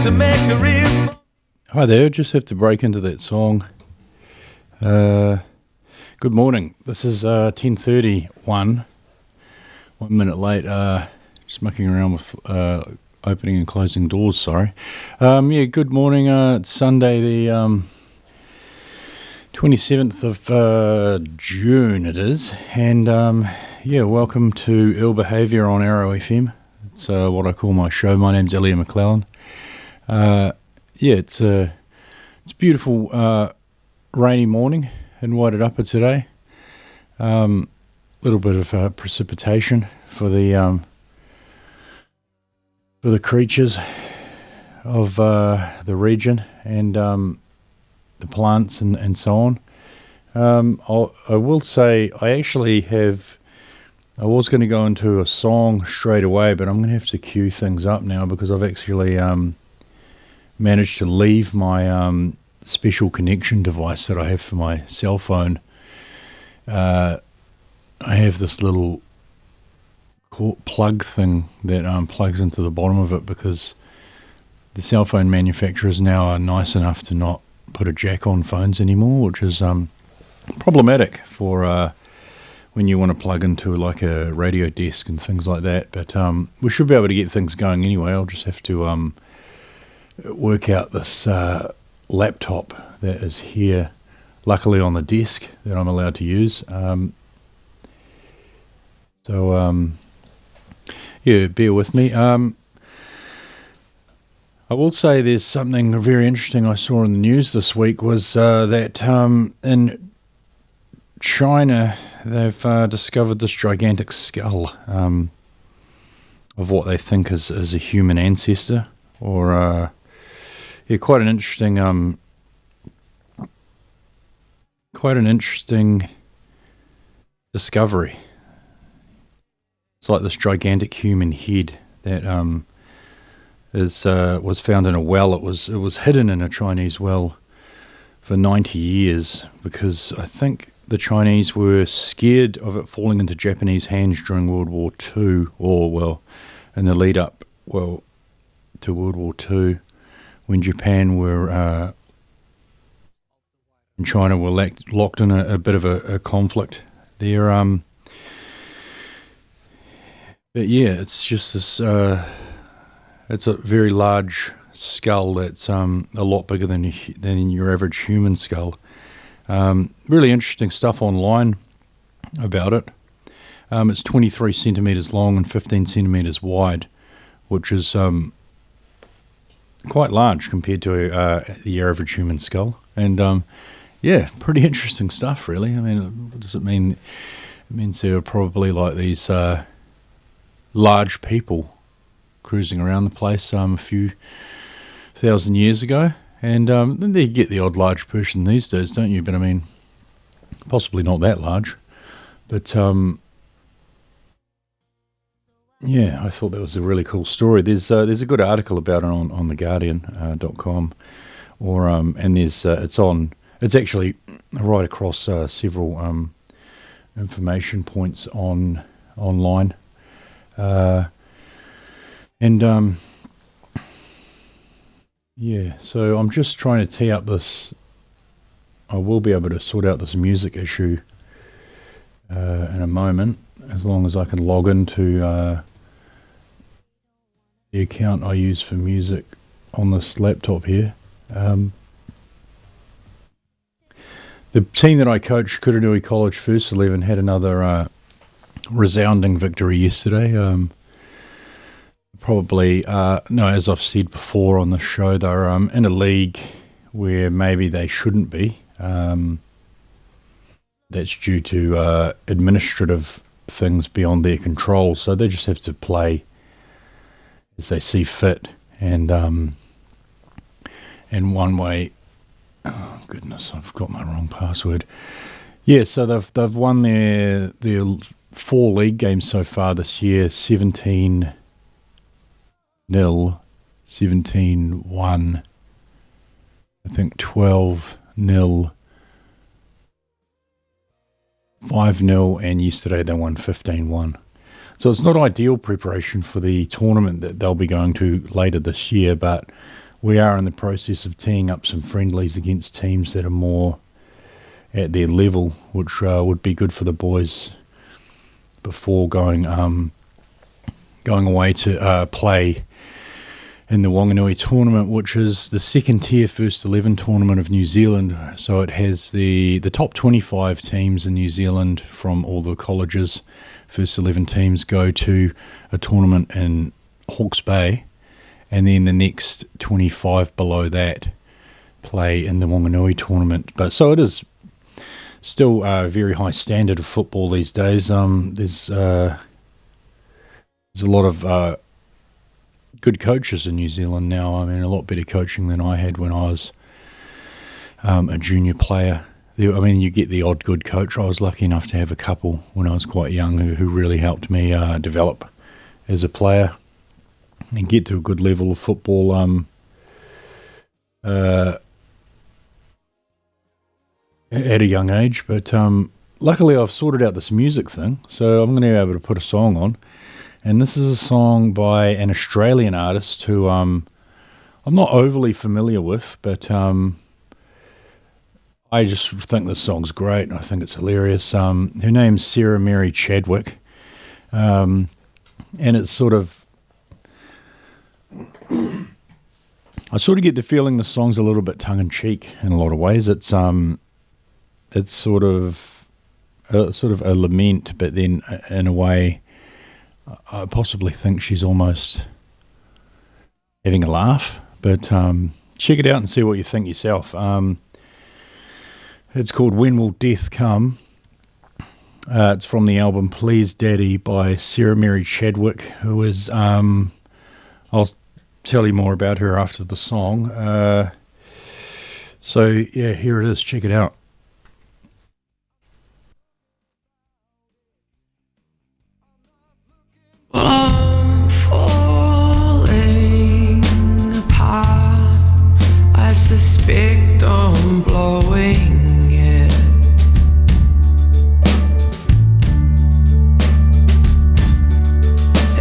to make a real. Hi there, just have to break into that song. Good morning. This is 10:31. 1 minute late. Just mucking around with opening and closing doors. Sorry. Good morning. It's Sunday, the 27th of June. It is, and welcome to Behaviour on Arrow FM. It's what I call my show. My name's Illya McLellan. It's a beautiful rainy morning in Wairarapa today. Little bit of precipitation for the creatures of the region and the plants and so on. I will say I was going to go into a song straight away, but I'm going to have to cue things up now because I've actually managed to leave my special connection device that I have for my cell phone. I have this little plug thing that plugs into the bottom of it because the cell phone manufacturers now are nice enough to not put a jack on phones anymore, which is problematic for when you want to plug into like a radio desk and things like that. But we should be able to get things going anyway. I'll just have to work out this laptop that is here, luckily on the desk, that I'm allowed to use. Bear with me. I will say there's something very interesting I saw in the news this week was that in China they've discovered this gigantic skull of what they think is a human ancestor, or quite an interesting discovery. It's like this gigantic human head that was found in a well. It was hidden in a Chinese well for 90 years because I think the Chinese were scared of it falling into Japanese hands during World War II, in the lead up to World War II, when Japan and China were locked in a bit of a conflict there. But yeah, it's just this. It's a very large skull that's a lot bigger than your average human skull. Really interesting stuff online about it. It's 23 centimetres long and 15 centimetres wide, which is quite large compared to the average human skull. And pretty interesting stuff, really. I mean, what does it mean? It means there are probably like these large people cruising around the place a few thousand years ago, and then you get the odd large person these days, don't you? But I mean, possibly not that large. But I thought that was a really cool story. There's a good article about it on theguardian.com, and there's it's actually right across several information points online. So I'm just trying to tee up this. I will be able to sort out this music issue in a moment, as long as I can log into the account I use for music on this laptop here. The team that I coach, Kuranui College First 11, had another resounding victory yesterday. As I've said before on the show, they're in a league where maybe they shouldn't be. That's due to administrative things beyond their control, so they just have to play as they see fit. And one way, oh goodness, I've got my wrong password. Yeah, so they've won their 4 league games so far this year: 17-0, 17-1, I think 12-0, 5-0, and yesterday they won 15-1. So it's not ideal preparation for the tournament that they'll be going to later this year, but we are in the process of teeing up some friendlies against teams that are more at their level, which would be good for the boys before going away to play in the Wanganui tournament, which is the second tier first 11 tournament of New Zealand. So it has the top 25 teams in New Zealand from all the colleges. First 11 teams go to a tournament in Hawke's Bay, and then the next 25 below that play in the Wanganui tournament. But so it is still a very high standard of football these days. There's a lot of good coaches in New Zealand now. I mean, a lot better coaching than I had when I was a junior player. You get the odd good coach. I was lucky enough to have a couple when I was quite young who really helped me develop as a player and get to a good level of football. At a young age, but luckily I've sorted out this music thing, so I'm going to be able to put a song on. And this is a song by an Australian artist who I'm not overly familiar with, but I just think this song's great. I think it's hilarious. Her name's Sarah Mary Chadwick, and it's sort of, I sort of get the feeling the song's a little bit tongue-in-cheek in a lot of ways. It's sort of a lament, but then in a way, I possibly think she's almost having a laugh. But check it out and see what you think yourself. It's called When Will Death Come? It's from the album Please Daddy by Sarah Mary Chadwick, who is, I'll tell you more about her after the song. So yeah, here it is. Check it out. I'm falling apart. I suspect I'm blowing it.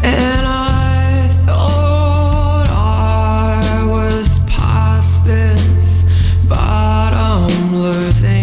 And I thought I was past this, but I'm losing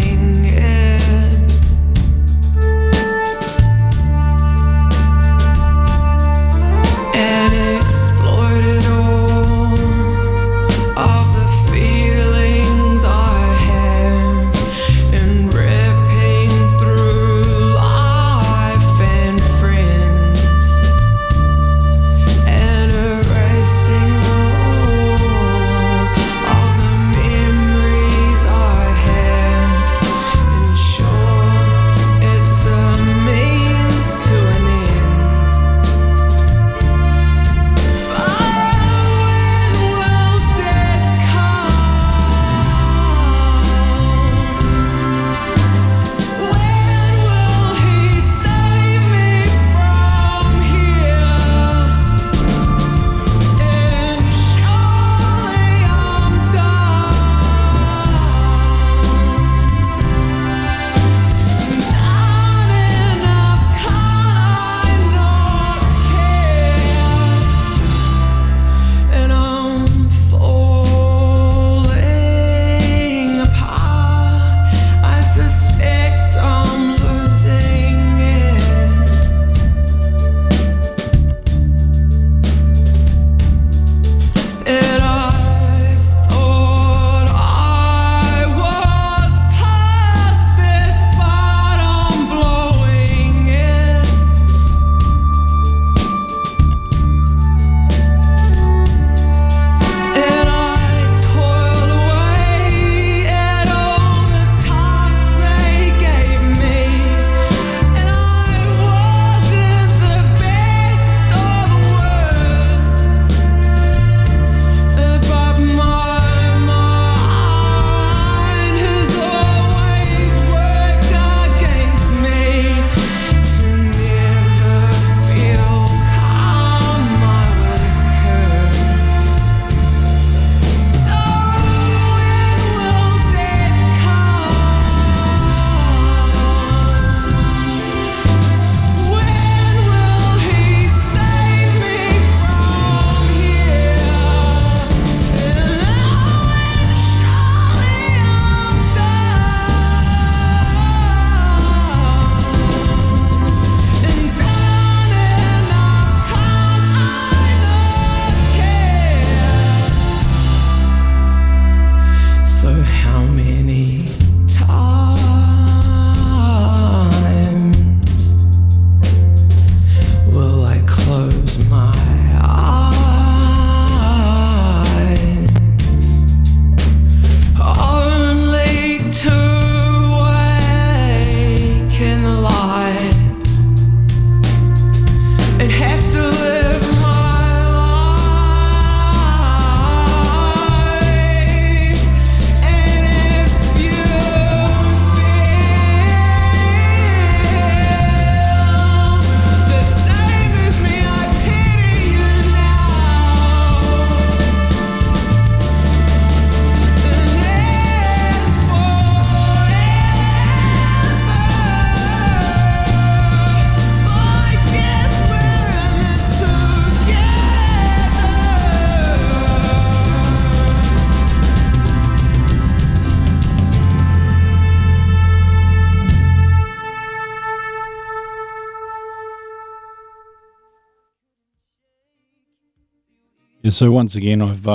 Yeah, so once again, I've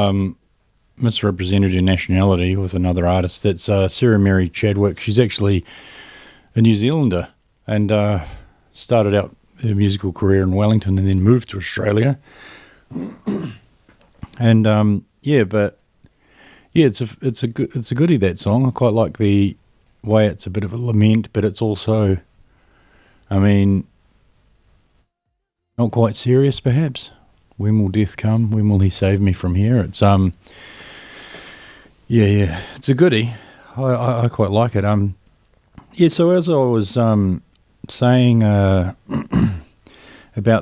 misrepresented her nationality with another artist. That's Sarah Mary Chadwick. She's actually a New Zealander and started out her musical career in Wellington and then moved to Australia. And it's a goodie, that song. I quite like the way it's a bit of a lament, but it's also, I mean, not quite serious perhaps. When will death come? When will he save me from here? It's it's a goodie. I quite like it. So as I was saying about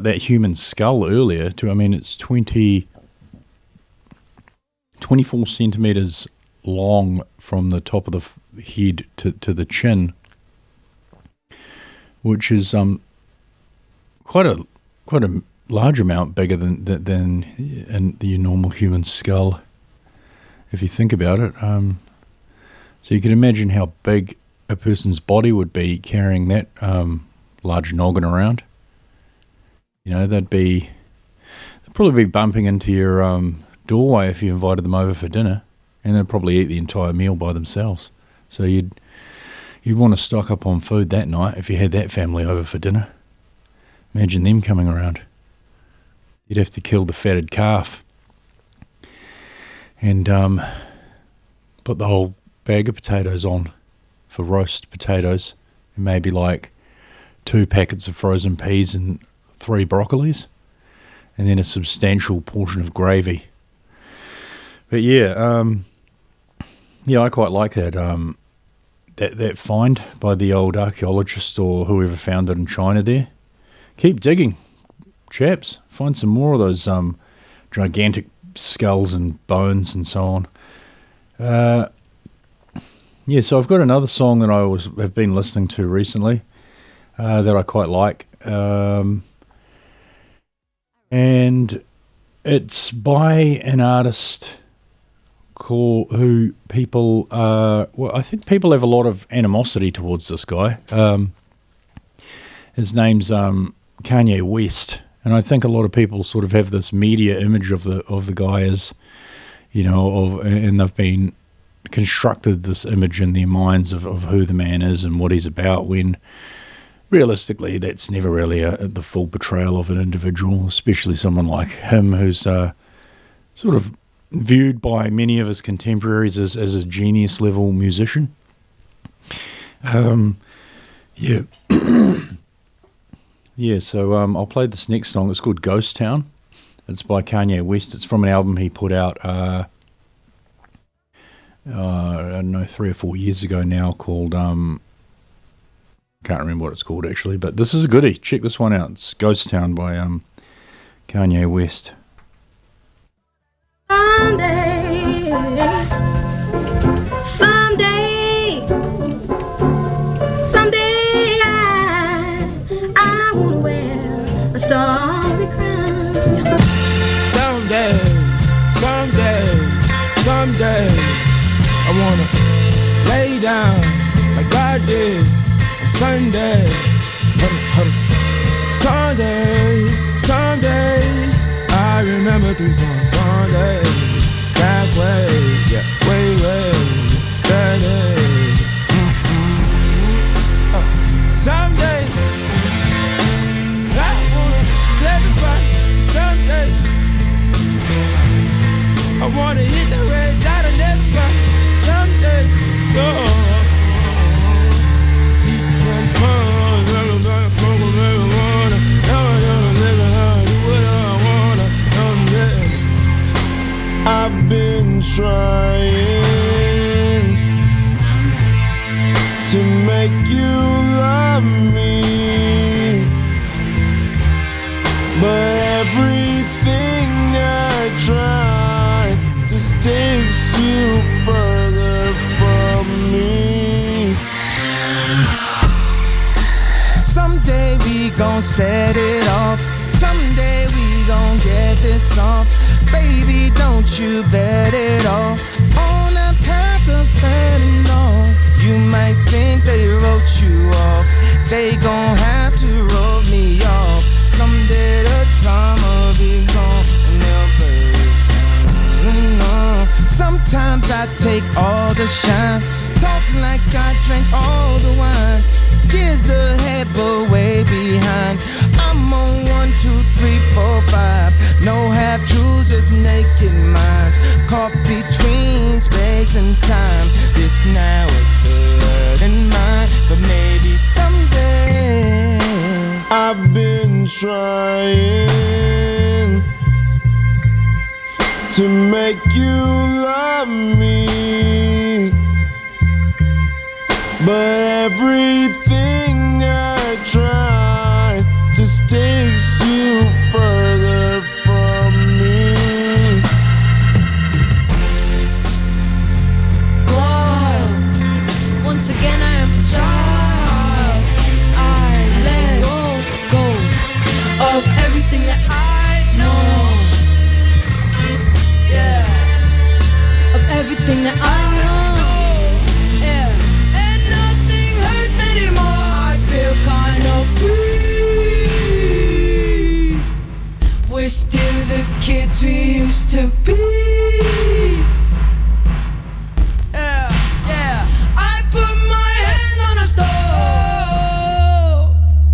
that human skull earlier, it's 24 centimeters long from the top of the head to the chin, which is quite a large amount bigger than in the normal human skull, if you think about it. So you can imagine how big a person's body would be carrying that large noggin around. They'd probably be bumping into your doorway if you invited them over for dinner, and they'd probably eat the entire meal by themselves. So you'd want to stock up on food that night if you had that family over for dinner. Imagine them coming around. You'd have to kill the fatted calf and put the whole bag of potatoes on for roast potatoes, and maybe like 2 packets of frozen peas and 3 broccolis, and then a substantial portion of gravy. But I quite like that that find by the old archaeologist or whoever found it in China there. Keep digging, chaps. Find some more of those gigantic skulls and bones and so on. So I've got another song that I have been listening to recently that I quite like. And it's by an artist who people, I think people have a lot of animosity towards this guy. His name's Kanye West, and I think a lot of people sort of have this media image of the guy as, and they've been constructed this image in their minds of who the man is and what he's about, when realistically that's never really the full portrayal of an individual, especially someone like him who's sort of viewed by many of his contemporaries as a genius level musician. So I'll play this next song. It's called Ghost Town. It's by Kanye West. It's from an album he put out I don't know, 3 or 4 years ago now, called can't remember what it's called actually, but this is a goodie. Check this one out. It's Ghost Town by Kanye West. Someday I wanna wear a starry crown. Someday I wanna lay down like God did on Sunday. Sunday, I remember 3 songs. Sunday, that way, way, that day. Someday, I wanna tell everybody. Someday, I wanna hit the red dot and everybody. Someday, I've been trying to make you love me, but everything I try just takes you further from me. Someday we gon' set it off. Someday we gon' get this off. Baby, don't you bet it all on the path of fentanyl. You might think they wrote you off. They gon' have to wrote me off. Someday the drama be gone and they'll face take all the shine. Talk like I drank all the wine. Years ahead, but way behind. I'm on 1, 2, 3, 4, 5. No half truths, just naked minds. Caught between space and time. This now with the word in mind, but maybe someday. I've been trying to make you love me, but everything I try just takes you further from me. Whoa, once again I am a child. I let go of everything that I know. Yeah, of everything that I know. Yeah, and nothing hurts anymore. I feel kind of free. We're still the kids we used to be. Yeah, yeah. I put my hand on a stove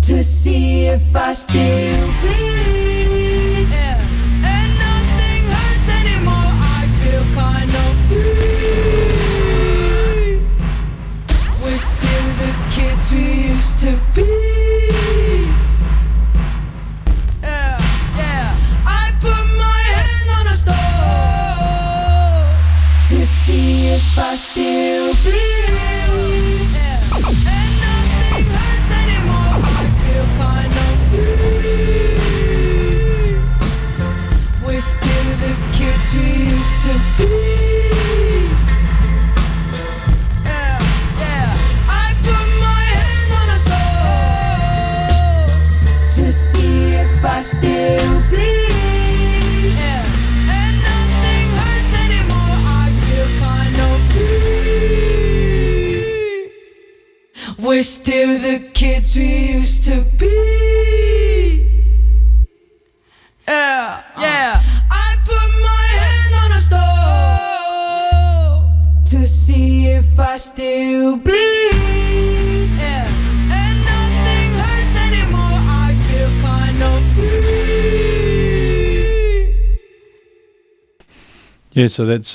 to see if I still bleed. Yeah, and nothing hurts anymore. I feel kind of free. We're still the kids we used to be. Yeah, yeah. I put my hand on a stove to see if I still bleed. Yeah, and nothing hurts anymore. I feel kind of free. We're still the kids we used to be. Yeah, yeah. I put my hand on a stove to see if I still bleed. Yeah, and nothing hurts anymore. I feel kind of free. We're still the kids we used to be. Yeah, yeah. I put my hand on a stove to see if I still bleed. Yeah, and nothing hurts anymore. I feel kind of free. Yeah, so that's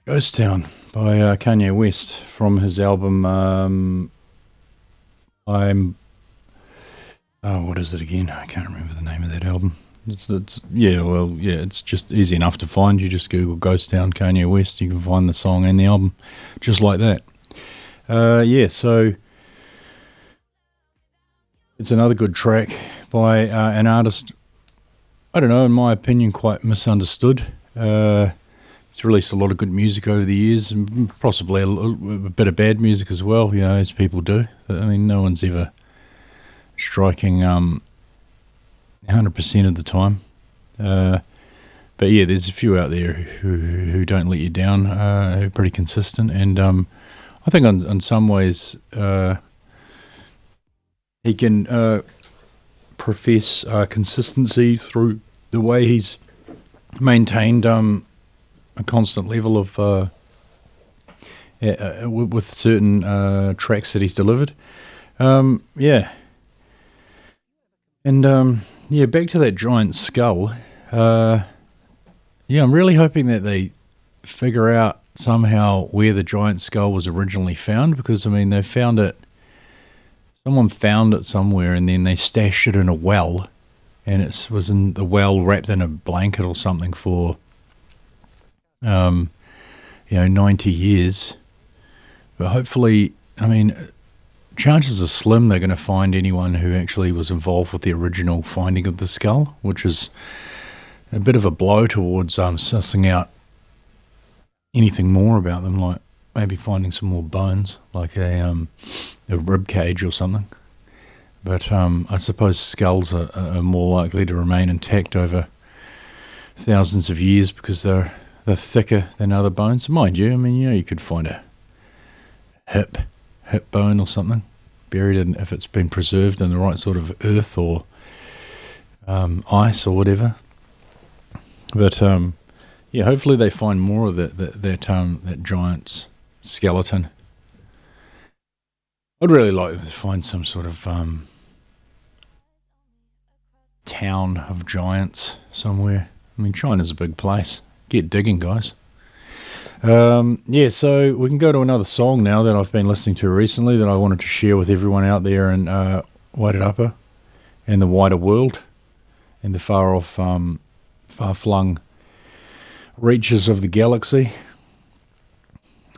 Ghost Town by Kanye West from his album what is it again? I can't remember the name of that album. It's just easy enough to find. You just Google Ghost Town Kanye West, you can find the song and the album just like that. So it's another good track by an artist, I don't know, in my opinion, quite misunderstood. He's released a lot of good music over the years, and possibly a bit of bad music as well, you know, as people do. I mean, no one's ever striking 100% of the time. But yeah, there's a few out there who don't let you down, who are pretty consistent, and I think in some ways he can profess consistency through the way he's maintained a constant level of with certain tracks that he's delivered. And back to that giant skull. I'm really hoping that they figure out somehow where the giant skull was originally found, because I mean they found it. Someone found it somewhere, and then they stashed it in a well, and it was in the well wrapped in a blanket or something for 90 years. But hopefully, I mean, chances are slim they're going to find anyone who actually was involved with the original finding of the skull, which is a bit of a blow towards sussing out anything more about them, like maybe finding some more bones, like a rib cage or something. But I suppose skulls are more likely to remain intact over thousands of years because they're thicker than other bones. Mind you, I mean, you could find a hip bone or something buried in, if it's been preserved in the right sort of earth or ice or whatever. But yeah, hopefully they find more of that giant's skeleton. I'd really like them to find some sort of town of giants somewhere. I mean, China's a big place. Get digging, guys. Yeah, so we can go to another song now that I've been listening to recently that I wanted to share with everyone out there in Wairarapa and the wider world and the far-off, far-flung reaches of the galaxy.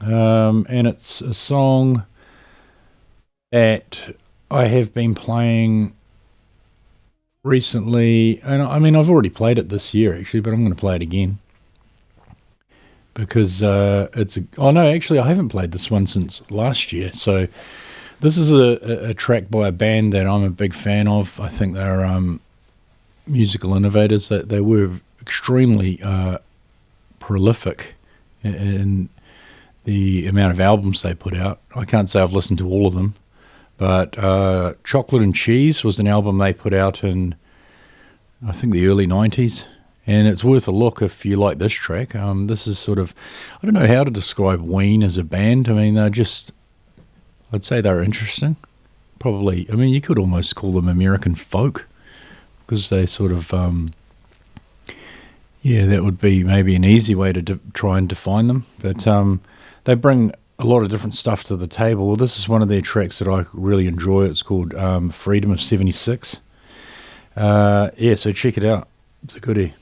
And it's a song that I have been playing recently, and I mean, I've already played it this year actually, but I'm going to play it again because actually I haven't played this one since last year. So this is a track by a band that I'm a big fan of. I think they're musical innovators. That they were extremely prolific in the amount of albums they put out. I can't say I've listened to all of them, but Chocolate and Cheese was an album they put out in, I think, the early 90s, and it's worth a look if you like this track. This is sort of, I don't know how to describe Ween as a band. I mean, I'd say they're interesting. Probably, I mean, you could almost call them American folk, because they sort of, that would be maybe an easy way to try and define them. But they bring a lot of different stuff to the table. Well, this is one of their tracks that I really enjoy. It's called Freedom of 76. So check it out. It's a goodie.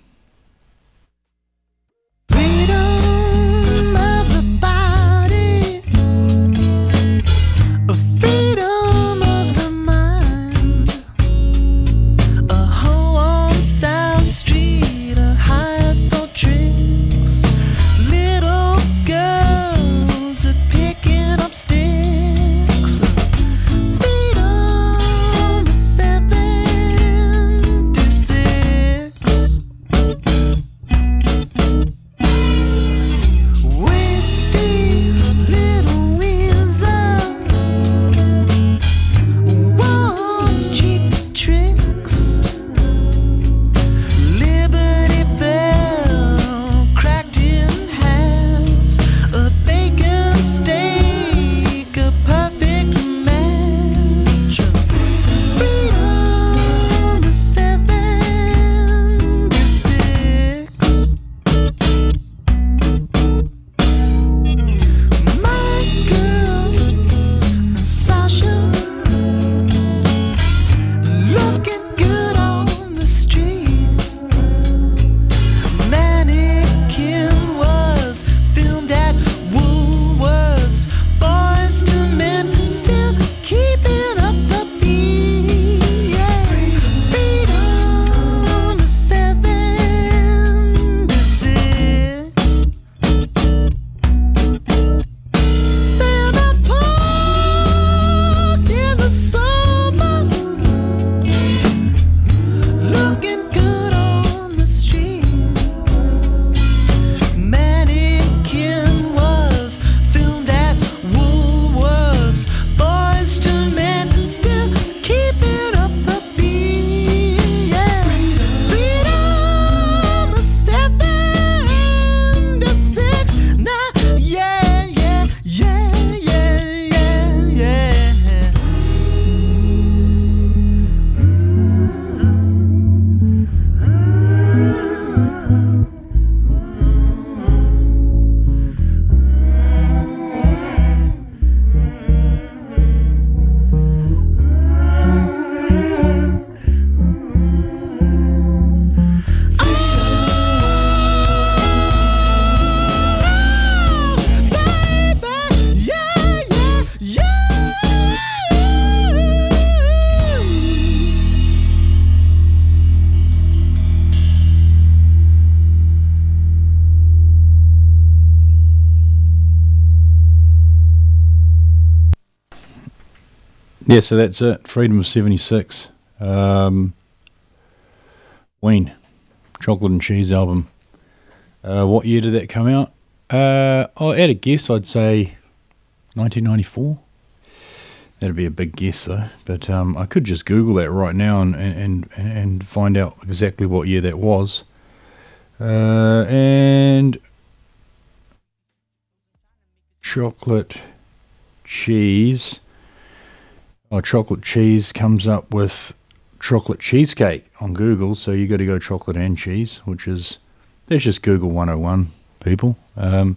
Freedom of the body, a freedom of the mind, a hoe on South Street, a hired for tricks, little girls are picking up sticks. Freedom is 76. Wasting little wizard wants cheap tricks. Liberty Bell cracked in half, a bacon steak, a perfect match. Freedom is 76. Michael and Sasha looking good on the street. Mannequin was filmed at Woolworths. Boys to Men still keeping up the beat. Yeah. Freedom is 76. They're the pork in the summer, looking good on the street. Mannequin was filmed at Woolworths. Boys to Men still keeping up the beat. Yeah. Freedom is 76. Now, yeah, yeah, yeah, yeah, yeah, yeah. Yeah, so that's it. Freedom of 76. Ween. Chocolate and Cheese album. What year did that come out? At a guess, I'd say 1994. That'd be a big guess, though. But I could just Google that right now and find out exactly what year that was. And chocolate cheese. Oh, chocolate cheese comes up with chocolate cheesecake on Google, so you got to go chocolate and cheese, which is, that's just Google 101, people. Oh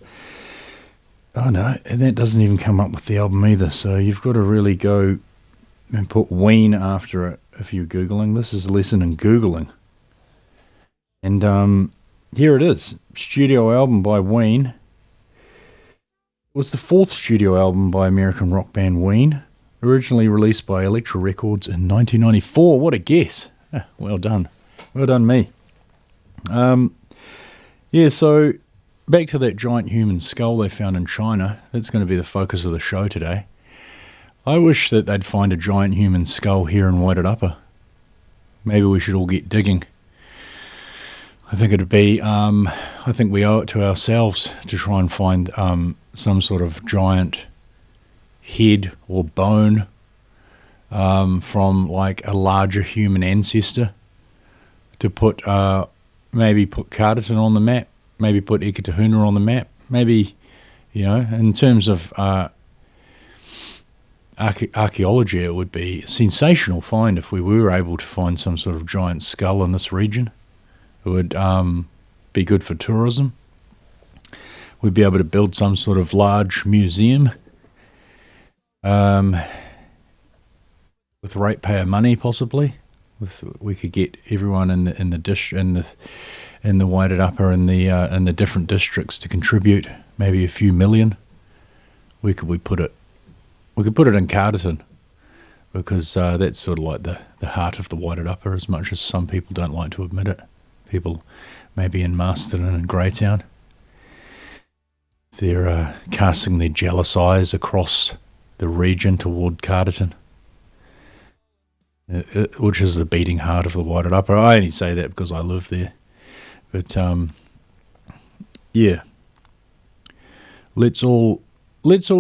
no, and that doesn't even come up with the album either, so you've got to really go and put Ween after it if you're Googling. This is a lesson in Googling. And here it is, studio album by Ween. It was the fourth studio album by American rock band Ween, originally released by Elektra Records in 1994. What a guess. Well done. Well done me. Yeah, so back to that giant human skull they found in China. That's going to be the focus of the show today. I wish that they'd find a giant human skull here in Wairarapa. Maybe we should all get digging. I think it'd be, I think we owe it to ourselves to try and find some sort of giant head or bone from like a larger human ancestor to put, maybe put Carterton on the map, maybe put Eketahuna on the map, maybe, you know, in terms of archaeology, it would be a sensational find if we were able to find some sort of giant skull in this region. It would be good for tourism. We'd be able to build some sort of large museum with ratepayer money, possibly. We could get everyone in the Wairarapa in the different districts to contribute maybe a few million. We could put it in Carterton, because that's sort of like the heart of the Wairarapa, as much as some people don't like to admit it. People maybe in Masterton and Greytown, they're casting their jealous eyes across the region toward Carterton, which is the beating heart of the Wairarapa. I only say that because I live there. But yeah, let's all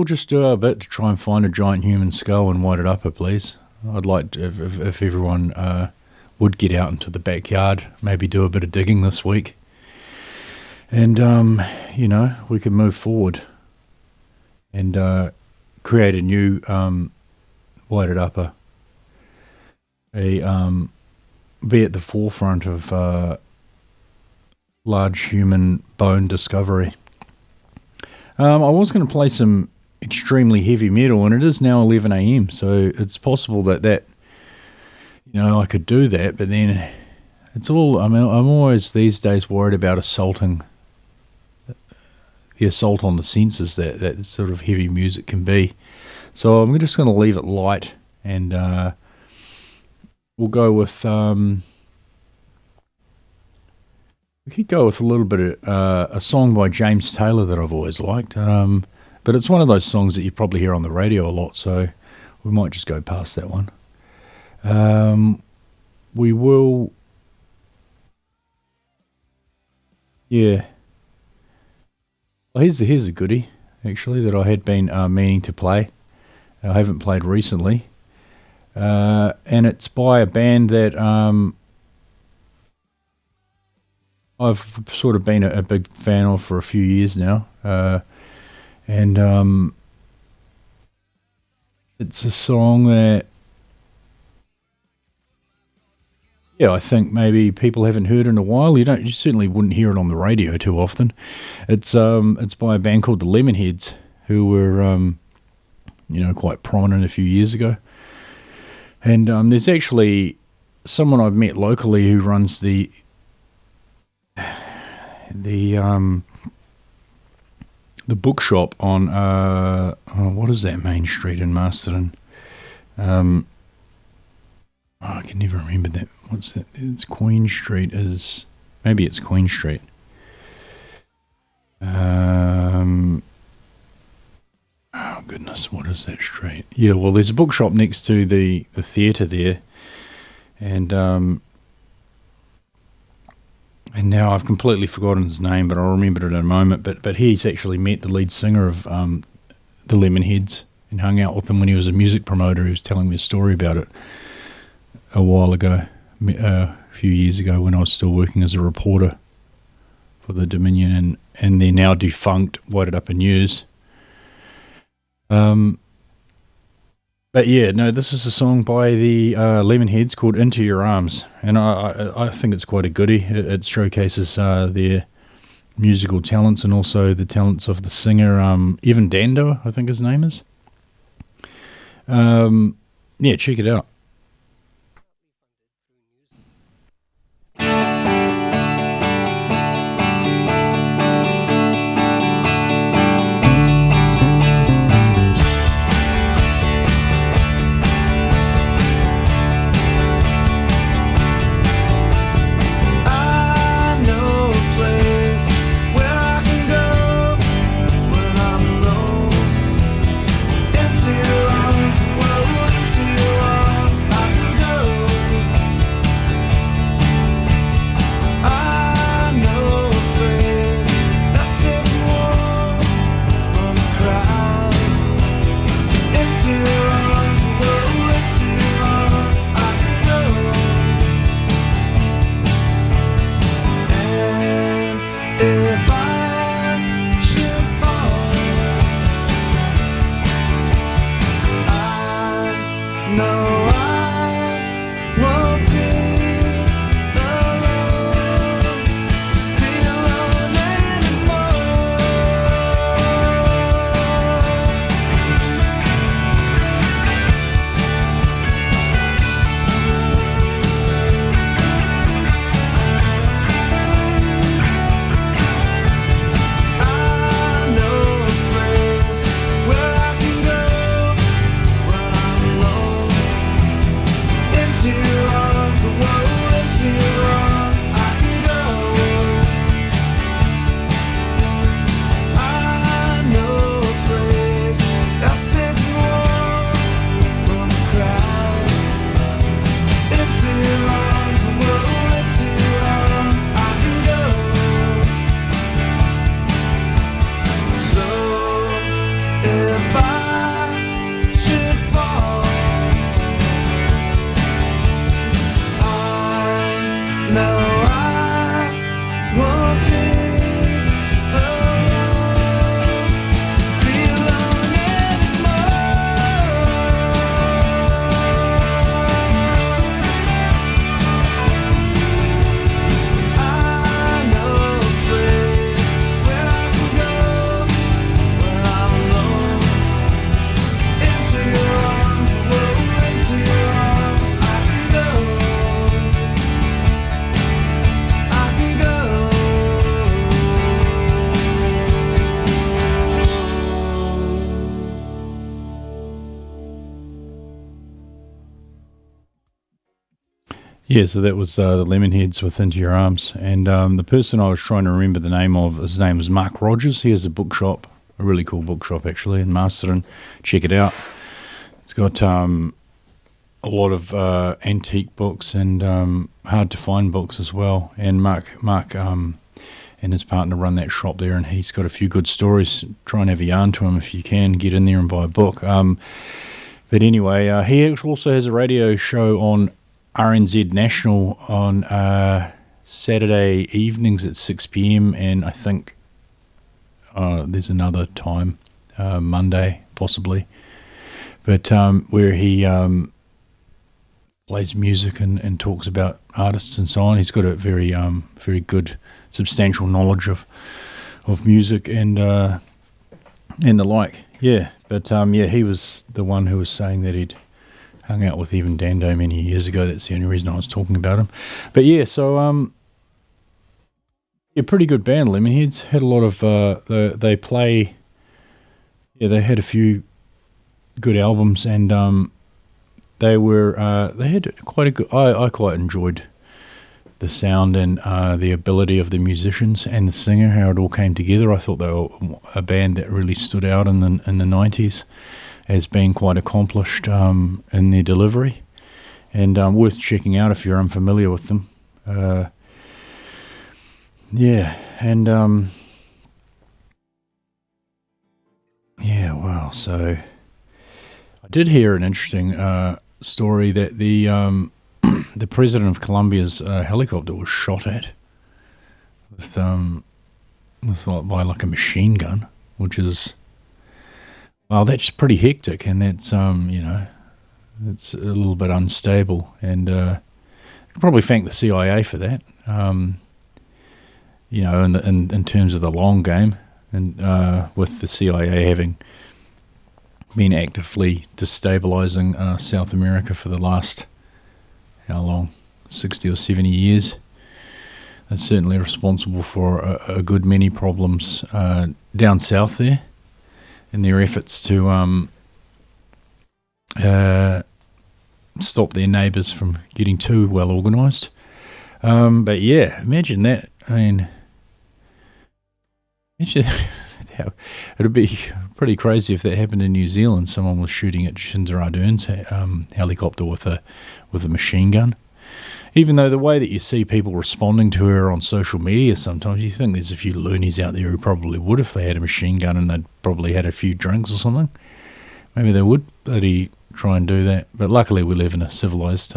just do our bit to try and find a giant human skull in Wairarapa, please. I'd like to, if everyone would get out into the backyard, maybe do a bit of digging this week, and you know, we can move forward and create a new Wairarapa, be at the forefront of large human bone discovery. I was going to play some extremely heavy metal, and it is now 11 a.m, so it's possible that you know, I could do that, but then it's all, I mean, I'm always these days worried about the assault on the senses that sort of heavy music can be. So I'm just going to leave it light, and we'll go with, we could go with a little bit of a song by James Taylor that I've always liked, but it's one of those songs that you probably hear on the radio a lot, so we might just go past that one. We will, yeah. Well, here's a goodie, actually, that I had been meaning to play. I haven't played recently, and it's by a band that I've sort of been a big fan of for a few years now, and it's a song that, yeah, I think maybe people haven't heard in a while. You certainly wouldn't hear it on the radio too often. It's by a band called the Lemonheads, who were you know, quite prominent a few years ago. And there's actually someone I've met locally who runs the bookshop on what is that main street in Masterton? I can never remember that. What's that? It's Queen Street. Maybe it's Queen Street. Oh goodness, what is that street? Yeah, well, there's a bookshop next to the theatre there, and now I've completely forgotten his name, but I'll remember it in a moment. But he's actually met the lead singer of the Lemonheads and hung out with him when he was a music promoter. He was telling me a story about it a while ago, a few years ago, when I was still working as a reporter for the Dominion and their now defunct Wairarapa News. But yeah, no, this is a song by the Lemonheads called Into Your Arms, and I think it's quite a goodie. It showcases their musical talents and also the talents of the singer Evan Dando, I think his name is. Yeah, check it out. Yeah, so that was the Lemonheads with Into Your Arms. And the person I was trying to remember the name of, his name was Mark Rogers. He has a bookshop, a really cool bookshop actually, in Masterton. Check it out. It's got a lot of antique books and hard-to-find books as well. And Mark and his partner run that shop there, and he's got a few good stories. Try and have a yarn to him if you can. Get in there and buy a book. But anyway, he also has a radio show on RNZ National on Saturday evenings at 6 p.m. and I think there's another time, Monday possibly, but where he plays music and talks about artists and so on. He's got a very very good, substantial knowledge of music and the like. Yeah, but yeah, he was the one who was saying that he'd hung out with Evan Dando many years ago. That's the only reason I was talking about him. But yeah, so yeah, pretty good band, Lemonheads. Had a lot of they play. Yeah, they had a few good albums, and they had quite a good. I quite enjoyed the sound and the ability of the musicians and the singer, how it all came together. I thought they were a band that really stood out in the 90s. As being quite accomplished in their delivery, and worth checking out if you're unfamiliar with them. Yeah, and yeah, well, so I did hear an interesting story that the the president of Colombia's helicopter was shot at with by like a machine gun, which is, well, that's pretty hectic, and that's it's a little bit unstable, and probably thank the CIA for that. In terms of the long game, and with the CIA having been actively destabilizing South America for the last, how long, 60 or 70 years. They're certainly responsible for a good many problems down south there in their efforts to stop their neighbours from getting too well organised. But yeah, imagine that. I mean, it'd be pretty crazy if that happened in New Zealand. Someone was shooting at Jacinda Ardern's helicopter with a machine gun. Even though the way that you see people responding to her on social media, sometimes you think there's a few loonies out there who probably would if they had a machine gun and they'd probably had a few drinks or something. Maybe they would bloody try and do that. But luckily we live in a civilised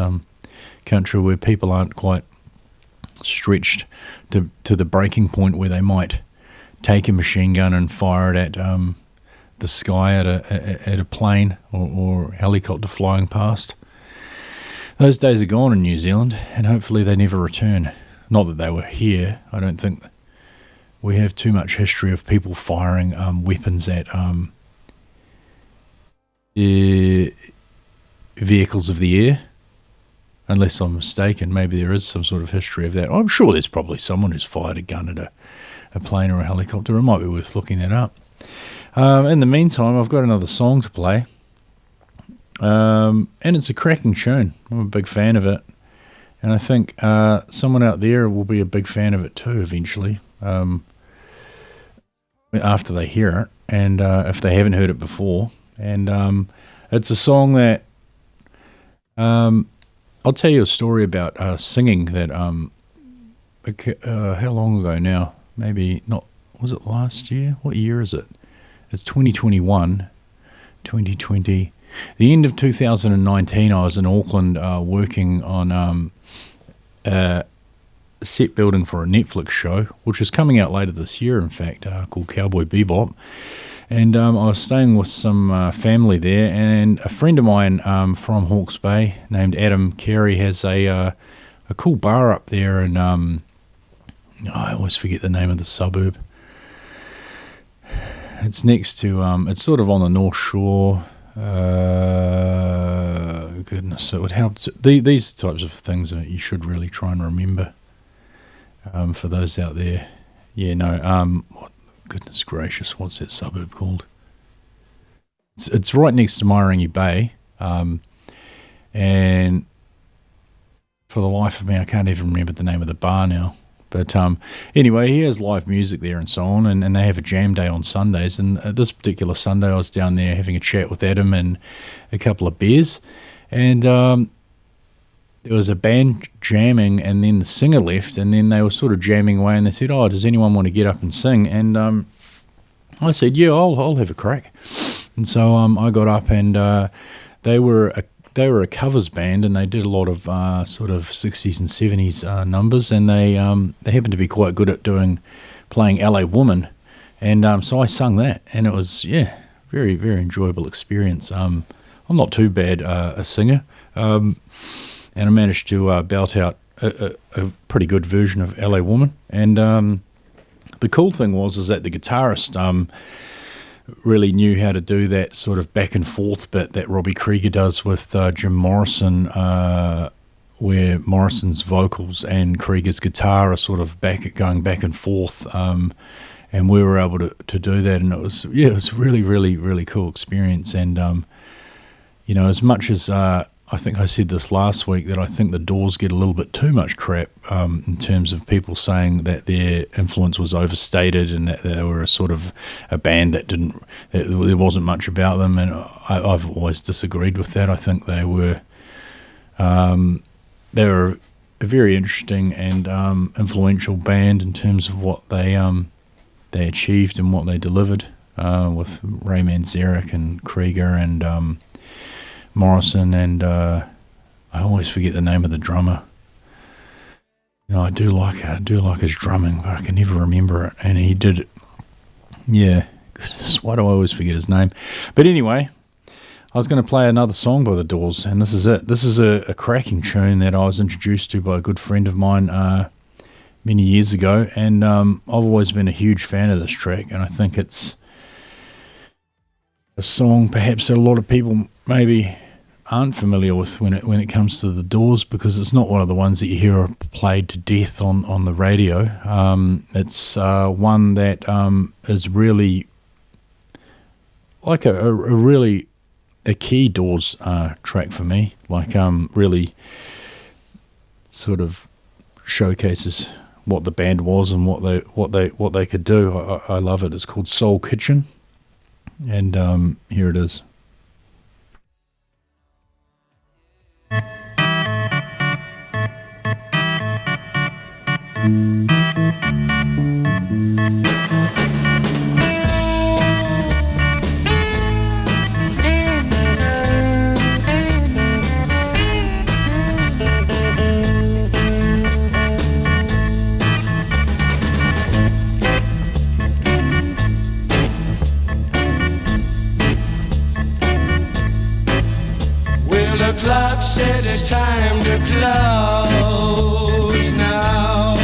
country where people aren't quite stretched to the breaking point where they might take a machine gun and fire it at the sky at a plane or helicopter flying past. Those days are gone in New Zealand, and hopefully they never return. Not that they were here. I don't think we have too much history of people firing weapons at vehicles of the air, unless I'm mistaken. Maybe there is some sort of history of that. I'm sure there's probably someone who's fired a gun at a plane or a helicopter. It might be worth looking that up. In the meantime, I've got another song to play. And it's a cracking tune. I'm a big fan of it, and I think someone out there will be a big fan of it too eventually, after they hear it, and if they haven't heard it before. And it's a song that I'll tell you a story about singing that how long ago now? Maybe not. Was it last year? What year is it? It's 2021, 2020. The end of 2019, I was in Auckland working on set building for a Netflix show, which is coming out later this year, in fact, called Cowboy Bebop. And I was staying with some family there, and a friend of mine from Hawke's Bay named Adam Carey has a cool bar up there, and I always forget the name of the suburb. It's next to, it's sort of on the North Shore. Goodness, it would help. These types of things you should really try and remember. For those out there, goodness gracious, what's that suburb called? It's right next to Mairangi Bay, and for the life of me, I can't even remember the name of the bar now. But anyway, he has live music there and so on, and they have a jam day on Sundays. And this particular Sunday, I was down there having a chat with Adam and a couple of beers. And there was a band jamming, and then the singer left, and then they were sort of jamming away, and they said, "Oh, does anyone want to get up and sing?" And I said, "Yeah, I'll have a crack." And so I got up, and they were a covers band, and they did a lot of sort of 60s and 70s numbers, and they happened to be quite good at playing LA Woman, and so I sung that, and it was very, very enjoyable experience. I'm not too bad a singer, and I managed to belt out a pretty good version of LA Woman, and the cool thing was that the guitarist really knew how to do that sort of back and forth bit that Robbie Krieger does with Jim Morrison, where Morrison's vocals and Krieger's guitar are sort of going back and forth, and we were able to do that, and it was really, really, really cool experience. And as much as I think I said this last week, that I think the Doors get a little bit too much crap in terms of people saying that their influence was overstated and that they were a sort of a band that there wasn't much about them, and I've always disagreed with that. I think they were a very interesting and influential band in terms of what they achieved and what they delivered with Ray Manzarek and Krieger and Morrison, and I always forget the name of the drummer. No, I do like his drumming, but I can never remember it. And he did, yeah. Goodness, why do I always forget his name? But anyway, I was going to play another song by The Doors, and this is it. This is a cracking tune that I was introduced to by a good friend of mine many years ago, and I've always been a huge fan of this track, and I think it's a song perhaps that a lot of people maybe aren't familiar with when it comes to The Doors, because it's not one of the ones that you hear played to death on the radio. It's one that is really like a key Doors track for me, like really sort of showcases what the band was and what they could do. I love it. It's called Soul Kitchen, and here it is. The clock says it's time to close now.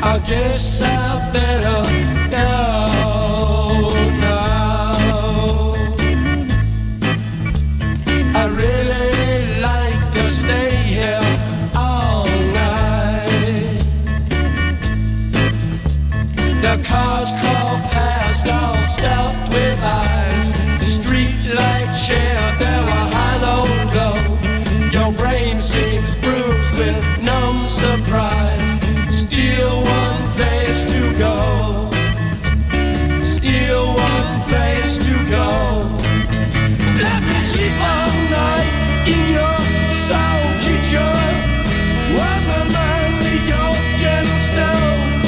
I guess I better go now. I really like to stay here all night. The cars crawl past all stuffed with ice. Streetlights share their hollow glow. Your brain seems bruised with numb surprise. Still one place to go. Still one place to go. Let me sleep all night in your soul kitchen. Warm my mind with your gentle stone.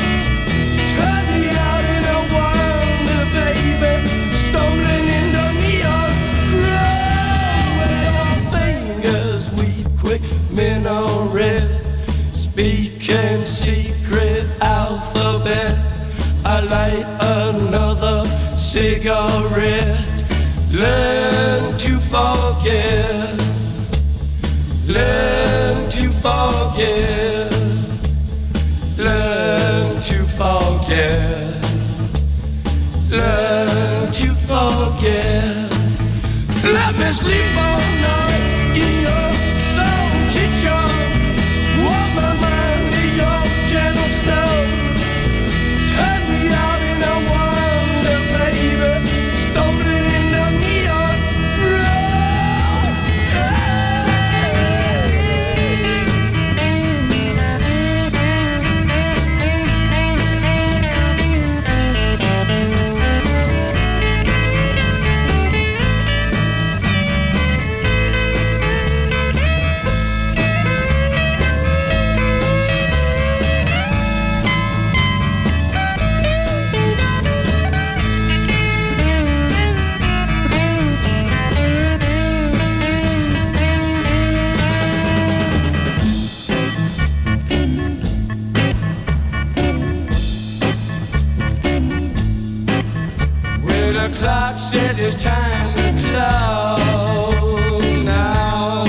Turn me out in a wonder, baby. Stumbling in the neon glow. With our fingers weave quick minarets, speaking secret alphabets. I light another cigarette. Learn to forget. Learn to forget. Learn to forget. Learn to forget. Let me sleep all night in your soul kitchen. Warm my mind with your gentle snow. Turn me out in a wonder, baby. Stumbling in the neon glow. Well, the clock says it's time to close now.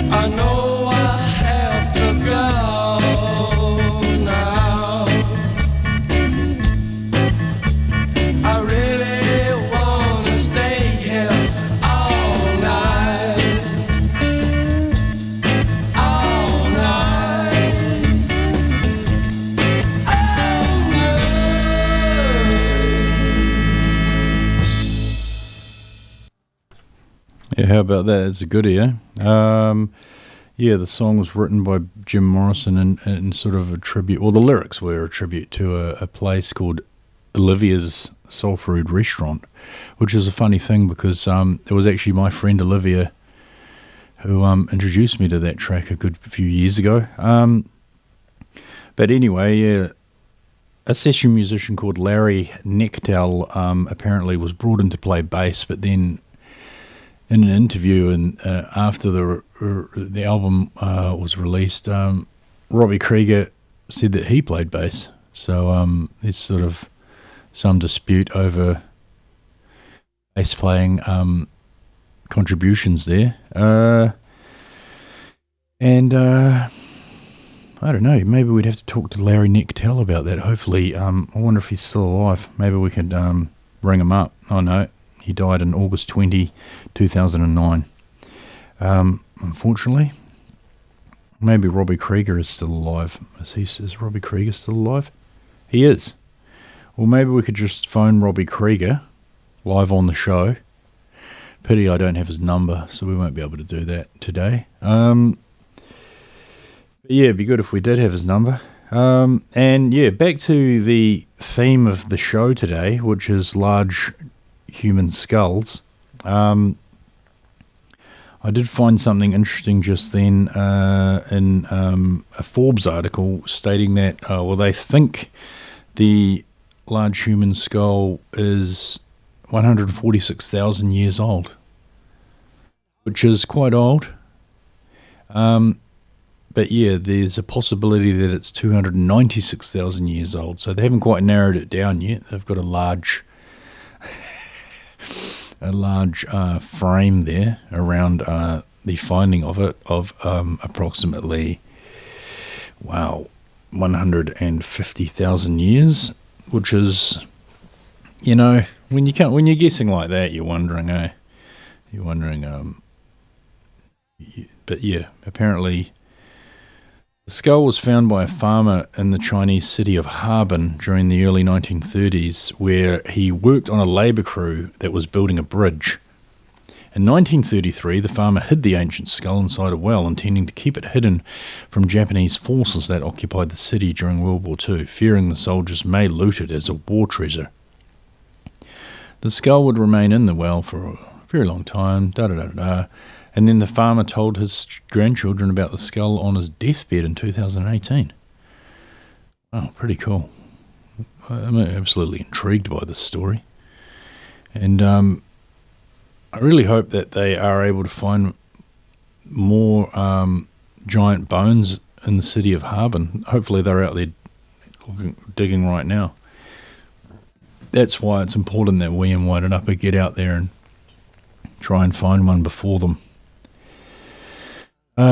I know I have to go now. I really wanna stay here all night. All night. All night. Yeah, how about that? It's a goodie, eh? Yeah, the song was written by Jim Morrison and sort of a tribute, well, the lyrics were a tribute to a place called Olivia's Soul Food Restaurant, which is a funny thing because it was actually my friend Olivia who introduced me to that track a good few years ago. But anyway, yeah, a session musician called Larry Nectel apparently was brought in to play bass, but then in an interview, and after the album was released, Robbie Krieger said that he played bass. So there's sort of some dispute over bass playing contributions there. And I don't know, maybe we'd have to talk to Larry Nectel about that. Hopefully, I wonder if he's still alive. Maybe we could ring him up. Oh no, he died in August 20, 2009. Unfortunately, maybe Robbie Krieger is still alive. Is Robbie Krieger still alive? He is. Well, maybe we could just phone Robbie Krieger live on the show. Pity I don't have his number, so we won't be able to do that today. Yeah, it'd be good if we did have his number. And yeah, back to the theme of the show today, which is large human skulls. I did find something interesting just then in a Forbes article stating that, they think the large human skull is 146,000 years old, which is quite old. But yeah, there's a possibility that it's 296,000 years old. So they haven't quite narrowed it down yet. They've got a large frame there around the finding of it, of approximately 150,000 years, which is, when you're guessing like that, you're wondering, but yeah, apparently the skull was found by a farmer in the Chinese city of Harbin during the early 1930s, where he worked on a labour crew that was building a bridge. In 1933, the farmer hid the ancient skull inside a well, intending to keep it hidden from Japanese forces that occupied the city during World War II, fearing the soldiers may loot it as a war treasure. The skull would remain in the well for a very long time, and then the farmer told his grandchildren about the skull on his deathbed in 2018. Oh, pretty cool. I'm absolutely intrigued by this story. And I really hope that they are able to find more giant bones in the city of Harbin. Hopefully they're out there digging right now. That's why it's important that we in Wairarapa get out there and try and find one before them.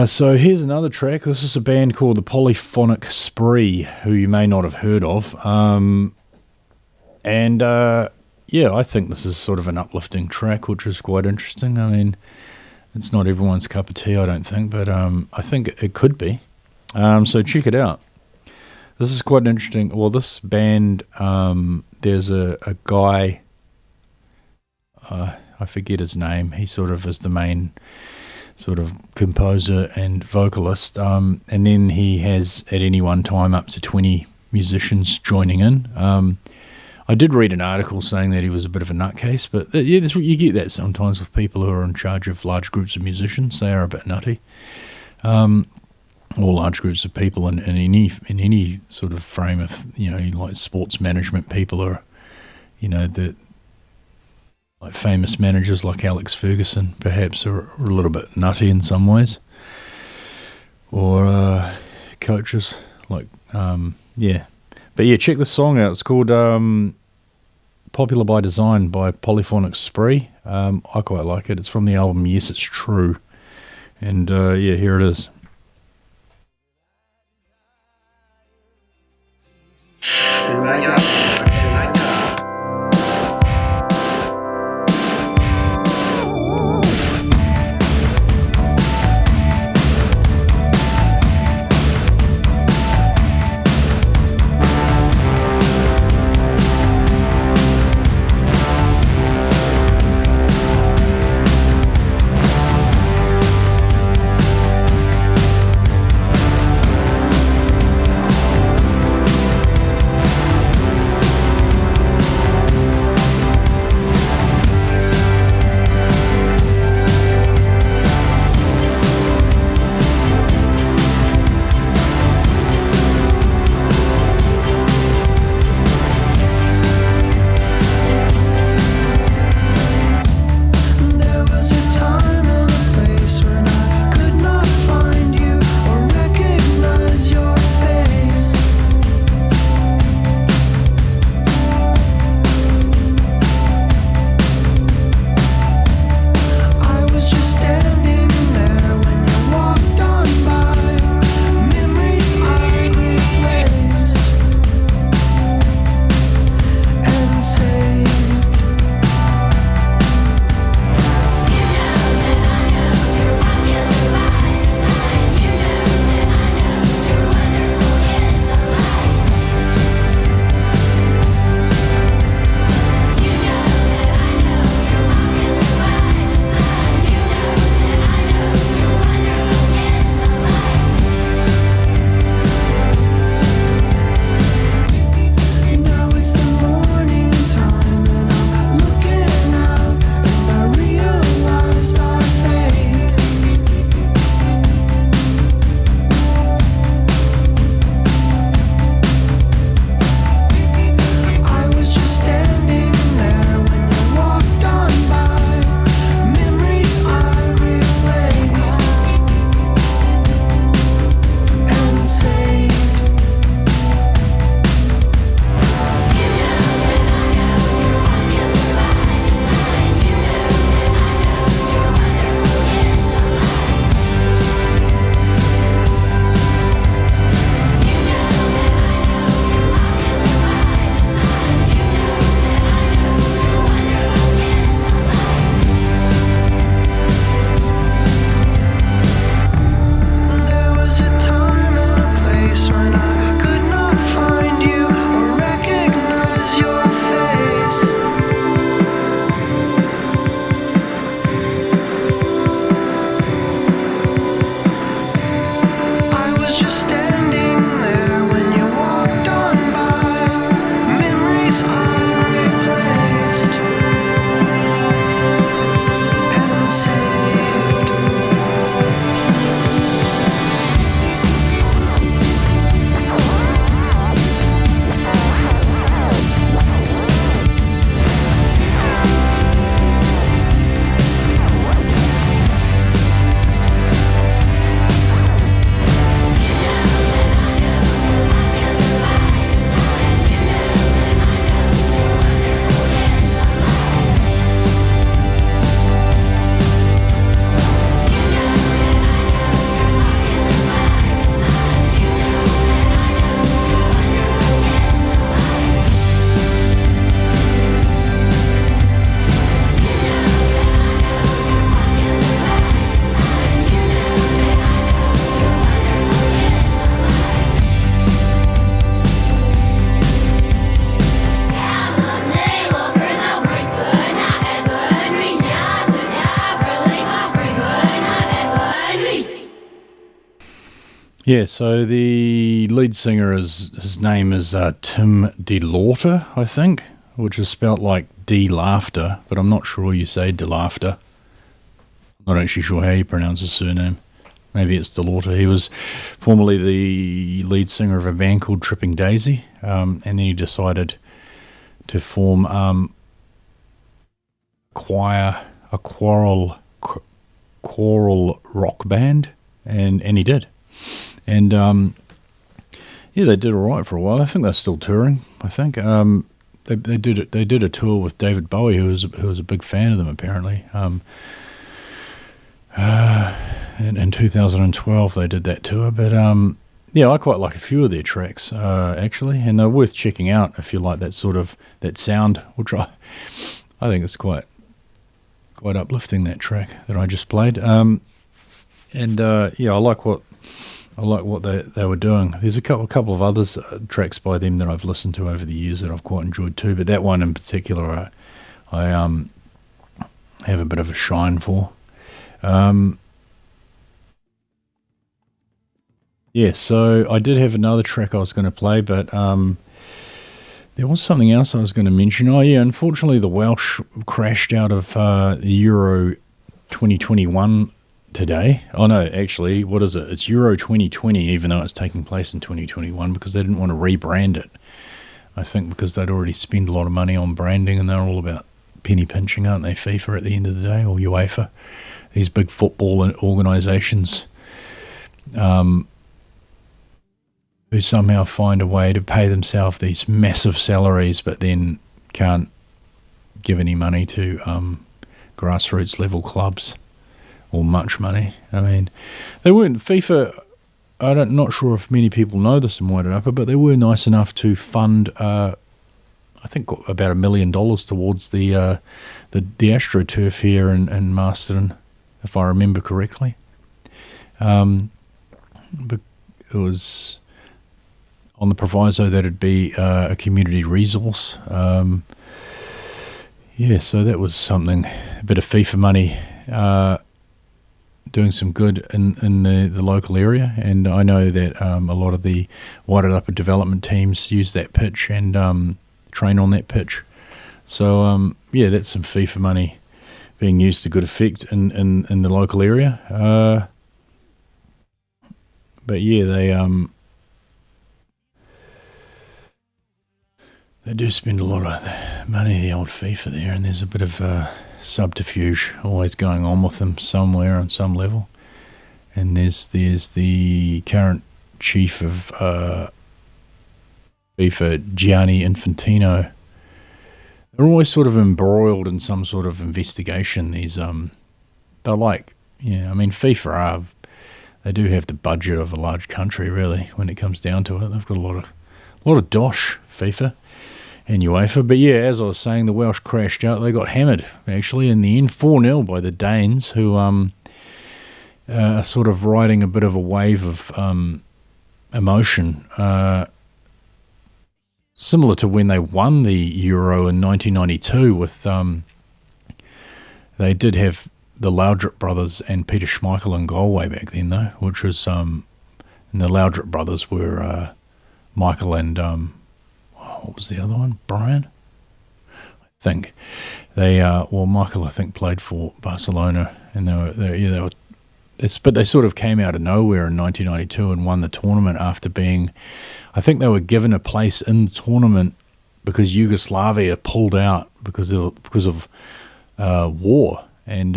So here's another track. This is a band called the Polyphonic Spree, who you may not have heard of. Yeah, I think this is sort of an uplifting track, which is quite interesting. I mean, it's not everyone's cup of tea, I don't think, but I think it could be. So check it out. This is quite interesting. Well, this band, there's a guy, I forget his name. He sort of is the main sort of composer and vocalist, and then he has at any one time up to 20 musicians joining in. I did read an article saying that he was a bit of a nutcase, but yeah, you get that sometimes with people who are in charge of large groups of musicians. They are a bit nutty, or large groups of people in any sort of frame of, like sports management people, or the like famous managers like Alex Ferguson perhaps are a little bit nutty in some ways, or coaches like But yeah, check this song out. It's called Popular by Design by Polyphonic Spree. I quite like it. It's from the album Yes It's True. And yeah, here it is. Yeah, so the lead singer his name is Tim DeLaughter, I think, which is spelt like D-laughter, but I'm not sure you say DeLaughter. I'm not actually sure how you pronounce his surname. Maybe it's DeLaughter. He was formerly the lead singer of a band called Tripping Daisy, and then he decided to form a choral rock band, and he did. And they did all right for a while. I think they're still touring. I think they did a tour with David Bowie, who was a big fan of them apparently. In 2012 they did that tour, but I quite like a few of their tracks actually, and they're worth checking out if you like that sort of that sound, which I think it's quite uplifting, that track that I just played. I like what they were doing. There's a couple of others tracks by them that I've listened to over the years that I've quite enjoyed too, but that one in particular I have a bit of a shine for. So I did have another track I was going to play, but there was something else I was going to mention. Unfortunately the Welsh crashed out of the Euro 2021 today. Oh no, actually, what is it? It's Euro 2020, even though it's taking place in 2021, because they didn't want to rebrand it. I think because they'd already spent a lot of money on branding, and they're all about penny pinching, aren't they, FIFA at the end of the day, or UEFA, these big football organisations who somehow find a way to pay themselves these massive salaries but then can't give any money to grassroots level clubs, or much money. I mean, they weren't FIFA. Not sure if many people know this in Wairarapa, but they were nice enough to fund, I think, about $1 million towards the AstroTurf here in Masterton, if I remember correctly. But it was on the proviso that it'd be a community resource. So that was something, a bit of FIFA money, doing some good in the local area. And I know that a lot of the Wairarapa development teams use that pitch and train on that pitch. So that's some FIFA money being used to good effect in the local area. They do spend a lot of money, the old FIFA there, and there's a bit of subterfuge always going on with them somewhere on some level. And there's the current chief of FIFA, Gianni Infantino. They're always sort of embroiled in some sort of investigation. They're like, FIFA they do have the budget of a large country, really, when it comes down to it. They've got a lot of dosh, FIFA and UEFA. But as I was saying, the Welsh crashed out. They got hammered, actually, in the end, 4-0 by the Danes, who are sort of riding a bit of a wave of emotion, similar to when they won the Euro in 1992 with, they did have the Laudrup brothers and Peter Schmeichel in goal way back then, though, which was, and the Laudrup brothers were Michael and, what was the other one? Brian? I think. Michael, I think, played for Barcelona, and but they sort of came out of nowhere in 1992 and won the tournament after being, I think they were given a place in the tournament because Yugoslavia pulled out because of war, and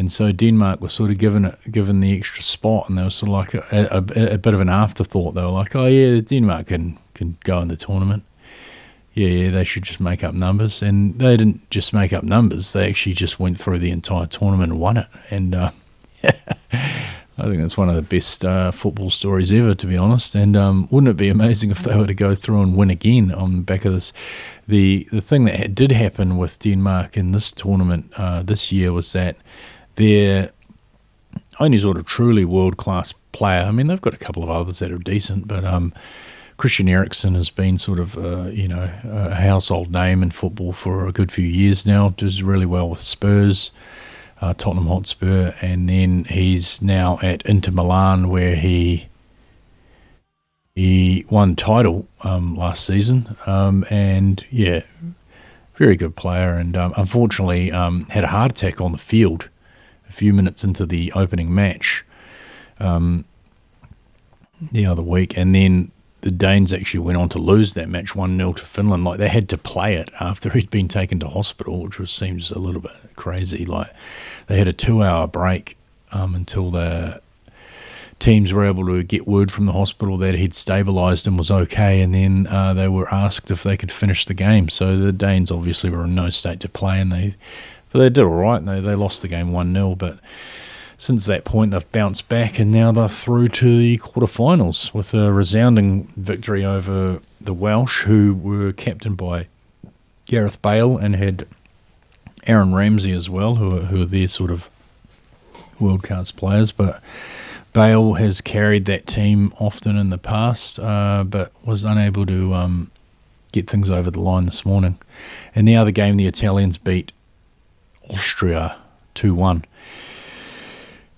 so Denmark was sort of given the extra spot, and they were sort of like a bit of an afterthought. They were like, Denmark can go in the tournament. They should just make up numbers. And they didn't just make up numbers, they actually just went through the entire tournament and won it. And I think that's one of the best football stories ever, to be honest. And wouldn't it be amazing if they were to go through and win again on the back of this? The thing that did happen with Denmark in this tournament this year was that their only sort of truly world-class player, I mean, they've got a couple of others that are decent, but Christian Eriksen has been sort of, a household name in football for a good few years now. Does really well with Spurs. Tottenham Hotspur, and then he's now at Inter Milan, where he won title last season, and yeah, very good player, and unfortunately had a heart attack on the field a few minutes into the opening match the other week, and then the Danes actually went on to lose that match 1-0 to Finland. Like, they had to play it after he'd been taken to hospital, which seems a little bit crazy. Like, they had a 2-hour break until the teams were able to get word from the hospital that he'd stabilised and was okay, and then they were asked if they could finish the game. So the Danes obviously were in no state to play, and they did all right, and they lost the game 1-0, but since that point, they've bounced back, and now they're through to the quarterfinals with a resounding victory over the Welsh, who were captained by Gareth Bale and had Aaron Ramsey as well, who are their sort of world-class players. But Bale has carried that team often in the past, but was unable to get things over the line this morning. In the other game, the Italians beat Austria 2-1.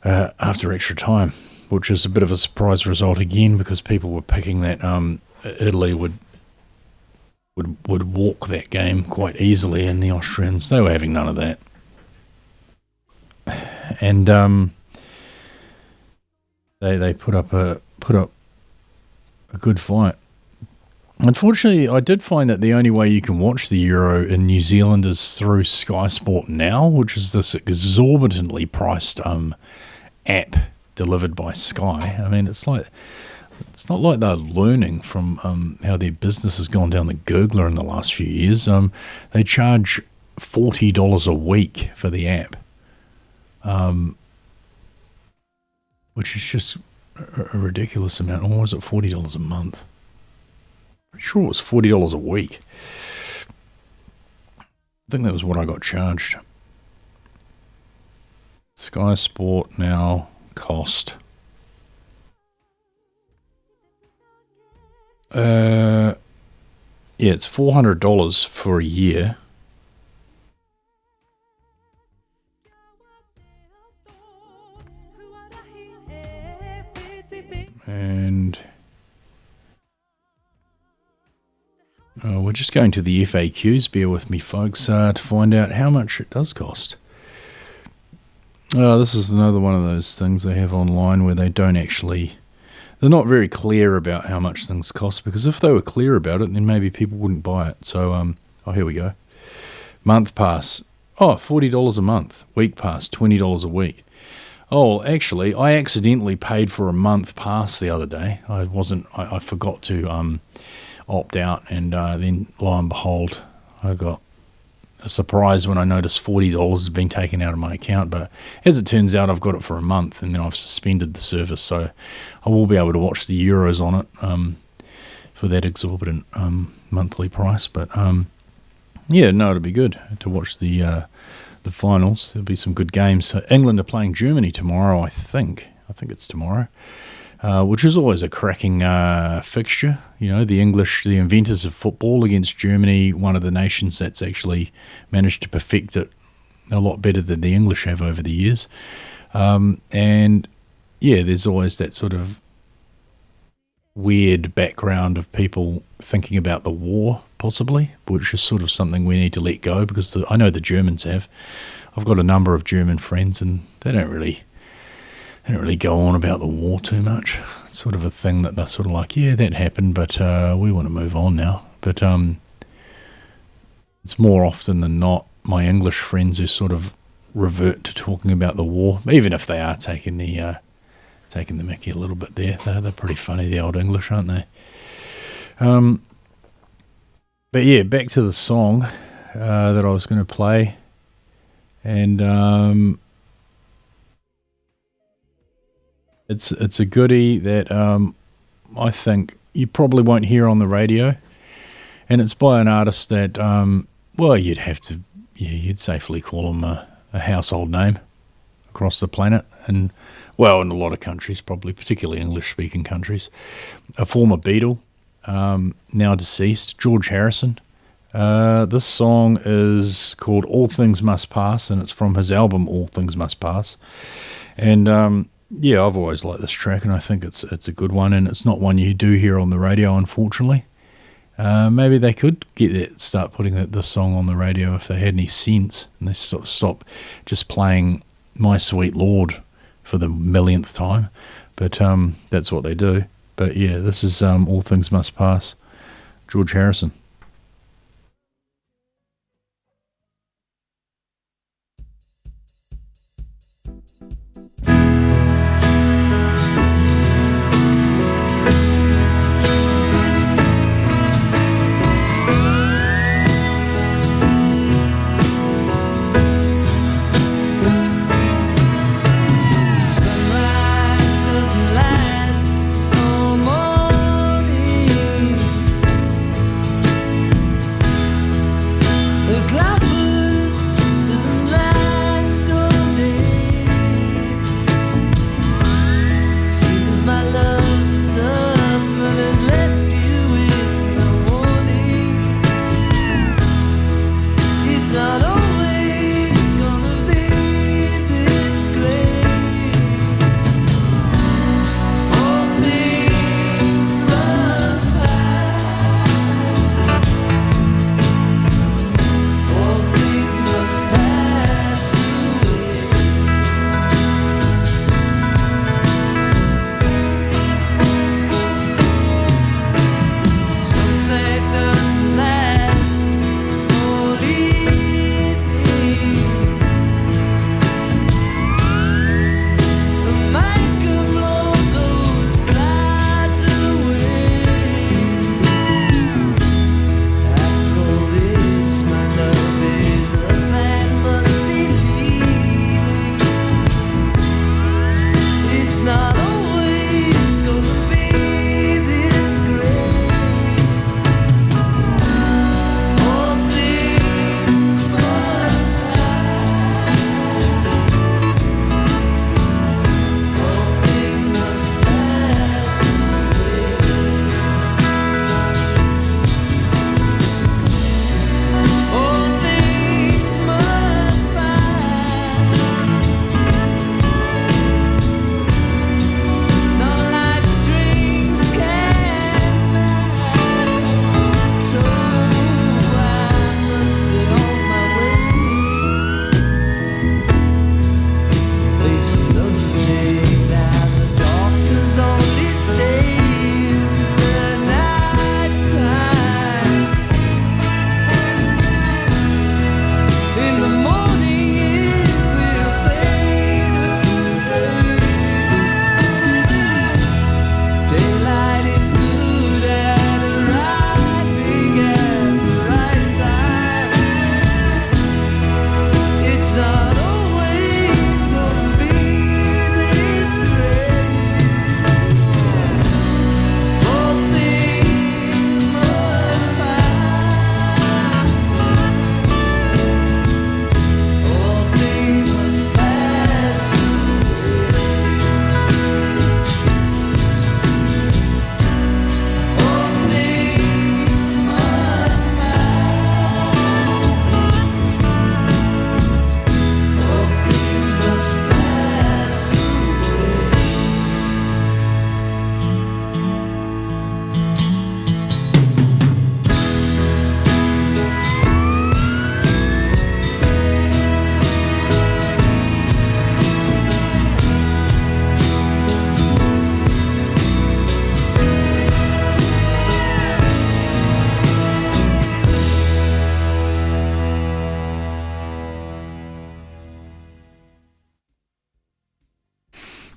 After extra time, which is a bit of a surprise result again, because people were picking that Italy would walk that game quite easily, and the Austrians, they were having none of that. And they put up a good fight. Unfortunately, I did find that the only way you can watch the Euro in New Zealand is through Sky Sport Now, which is this exorbitantly priced app delivered by Sky. I mean, it's not like they're learning from how their business has gone down the gurgler in the last few years. They charge $40 a week for the app, which is just a ridiculous amount. Or was it $40 a month? Pretty sure it was $40 a week. I think that was what I got charged. Sky Sport Now cost. Yeah, it's $400 for a year. And we're just going to the FAQs, bear with me folks, to find out how much it does cost. This is another one of those things they have online where they don't actually, they're not very clear about how much things cost, because if they were clear about it, then maybe people wouldn't buy it. So, here we go. Month pass, $40 a month. Week pass, $20 a week. Oh, actually, I accidentally paid for a month pass the other day. I forgot to opt out, and then lo and behold, I got a surprise when I noticed $40 has been taken out of my account. But as it turns out, I've got it for a month, and then I've suspended the service, so I will be able to watch the Euros on it for that exorbitant monthly price. But yeah, no, it'll be good to watch the finals. There'll be some good games. England are playing Germany tomorrow, I think it's tomorrow, which is always a cracking fixture. You know, the English, the inventors of football, against Germany, one of the nations that's actually managed to perfect it a lot better than the English have over the years. And yeah, there's always that sort of weird background of people thinking about the war, possibly, which is sort of something we need to let go, because I know the Germans have. I've got a number of German friends, and they don't really go on about the war too much. It's sort of a thing that they're sort of like, yeah, that happened, but we want to move on now. But it's more often than not my English friends who sort of revert to talking about the war, even if they are taking the mickey a little bit there. They're pretty funny, the old English, aren't they? But yeah, back to the song that I was going to play. And it's a goodie that I think you probably won't hear on the radio. And it's by an artist that, well, you'd safely call him a household name across the planet. And, well, in a lot of countries, probably, particularly English-speaking countries. A former Beatle, now deceased, George Harrison. This song is called All Things Must Pass, and it's from his album All Things Must Pass. And yeah, I've always liked this track, and I think it's a good one, and it's not one you do hear on the radio, unfortunately. Maybe they could start putting this song on the radio if they had any sense, and they stop just playing My Sweet Lord for the millionth time. But that's what they do. But yeah, this is All Things Must Pass, George Harrison.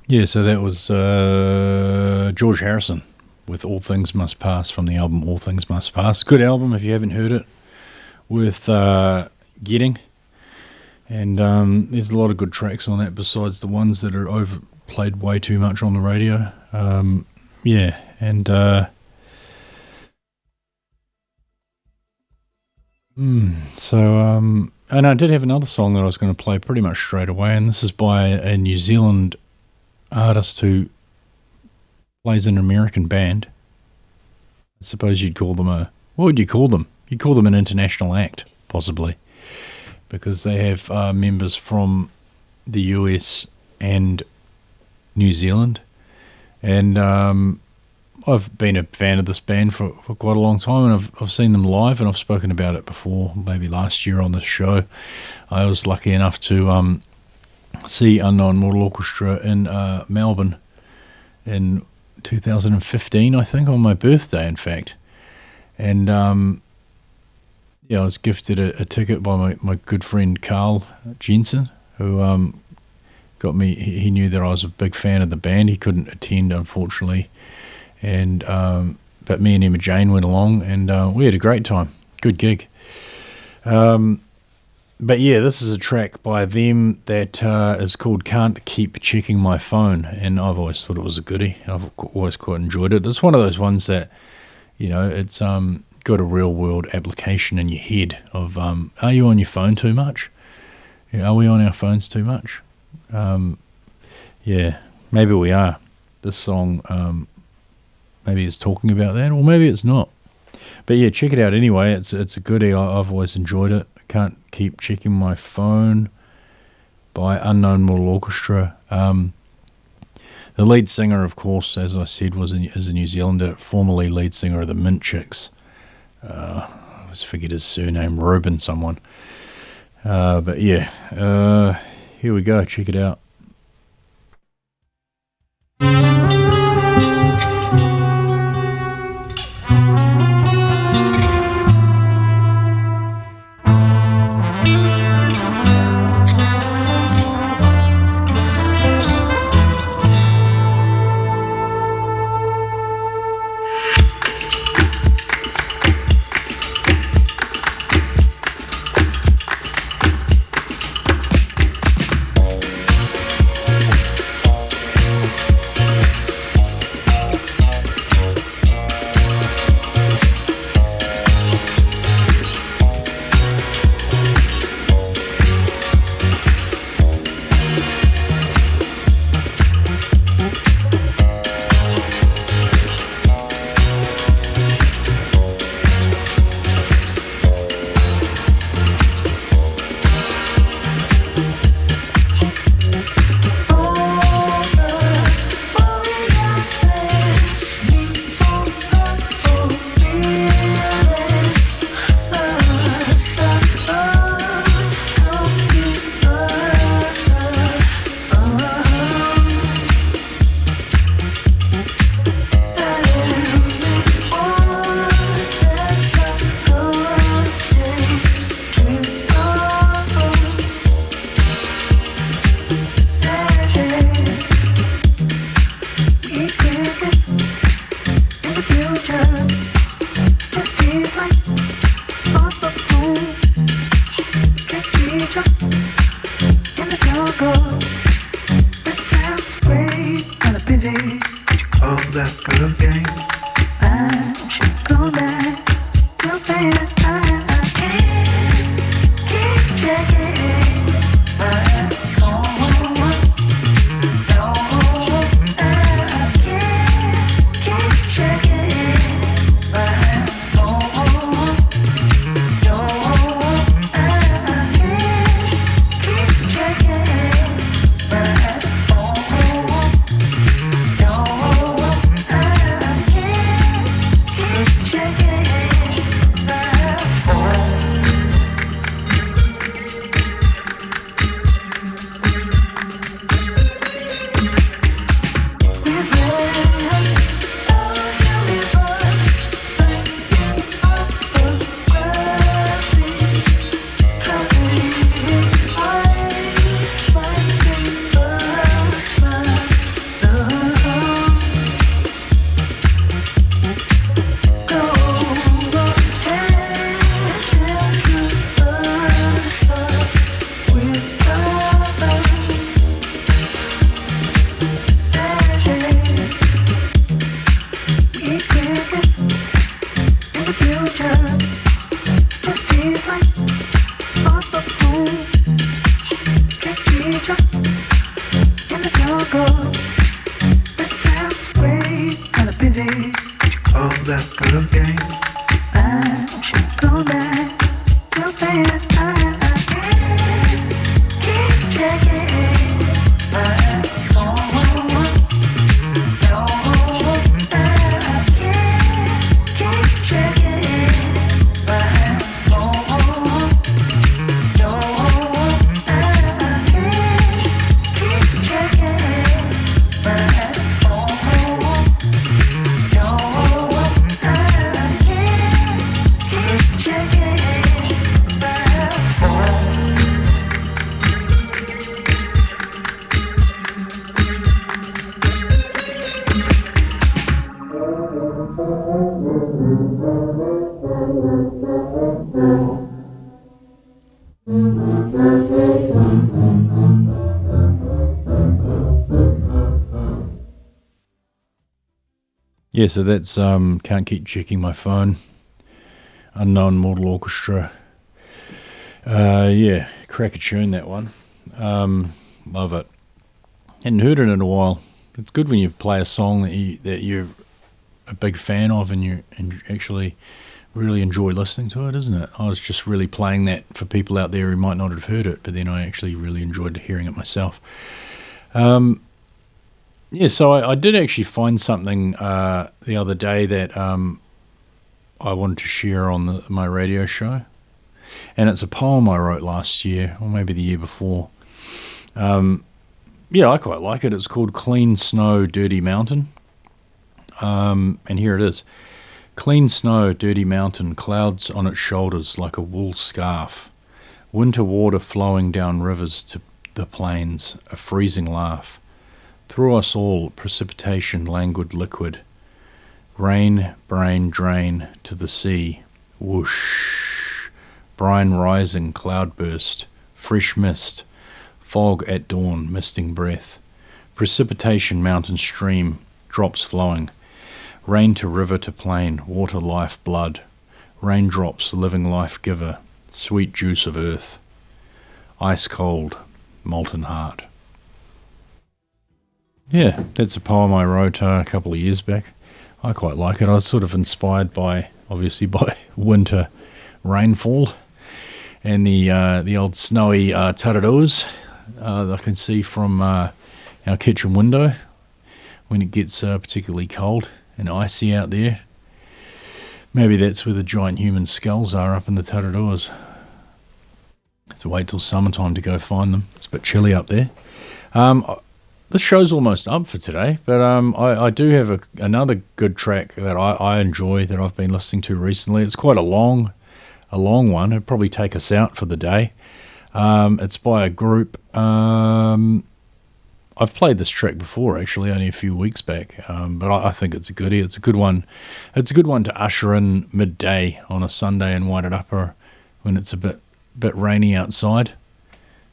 Yeah, so that was George Harrison with All Things Must Pass from the album All Things Must Pass. Good album if you haven't heard it, with Getting. And there's a lot of good tracks on that besides the ones that are overplayed way too much on the radio. Yeah, and and I did have another song that I was going to play pretty much straight away, and this is by a New Zealand artist who plays in an American band. I suppose you'd call them what would you call them? you'd call them an international act, possibly, because they have members from the US and New Zealand. And I've been a fan of this band for quite a long time, and I've seen them live, and I've spoken about it before, maybe last year on this show. I was lucky enough to see Unknown Mortal Orchestra in Melbourne in 2015, I think, on my birthday, in fact. And I was gifted a ticket by my good friend Carl Jensen, who got me. He knew that I was a big fan of the band. He couldn't attend, unfortunately, and but me and Emma Jane went along, and we had a great time. Good gig. But yeah, this is a track by them that is called Can't Keep Checking My Phone, and I've always thought it was a goodie. I've always quite enjoyed it. It's one of those ones that, it's got a real world application in your head of, are you on your phone too much? Yeah, are we on our phones too much? Yeah, maybe we are. This song maybe is talking about that, or maybe it's not. But yeah, check it out anyway. It's a goodie. I've always enjoyed it. Can't Keep Checking My Phone by Unknown Mortal Orchestra. The lead singer, of course, as I said, is a New Zealander, formerly lead singer of the Mint Chicks. I always forget his surname, Ruben someone. But yeah, here we go. Check it out. That kind of game. I should go back. Yeah, so that's Can't Keep Checking My Phone, Unknown Mortal Orchestra. Yeah, cracker tune, that one. Love it. Hadn't heard it in a while. It's good when you play a song that you're a big fan of and you actually really enjoy listening to it, isn't it? I was just really playing that for people out there who might not have heard it, but then I actually really enjoyed hearing it myself. Yeah, so I did actually find something the other day that I wanted to share on my radio show, and it's a poem I wrote last year, or maybe the year before. Yeah, I quite like it. It's called Clean Snow, Dirty Mountain, and here it is. Clean snow, dirty mountain, clouds on its shoulders like a wool scarf, winter water flowing down rivers to the plains, a freezing laugh. Through us all, precipitation, languid liquid. Rain, brain, drain, to the sea. Whoosh. Brine rising, cloudburst. Fresh mist. Fog at dawn, misting breath. Precipitation, mountain stream. Drops flowing. Rain to river to plain. Water, life, blood. Raindrops, living life giver. Sweet juice of earth. Ice cold, molten heart. Yeah, that's a poem I wrote a couple of years back. I quite like it. I was sort of inspired by winter rainfall and the old snowy tararuas I can see from our kitchen window when it gets particularly cold and icy out there. Maybe that's where the giant human skulls are, up in the tararuas. Let's wait till summertime to go find them. It's a bit chilly up there. This show's almost up for today, but I do have another good track that I enjoy that I've been listening to recently. It's quite a long one. It'll probably take us out for the day. It's by a group. I've played this track before, actually, only a few weeks back, but I think it's a goodie. It's a good one. It's a good one to usher in midday on a Sunday in Wairarapa when it's a bit rainy outside.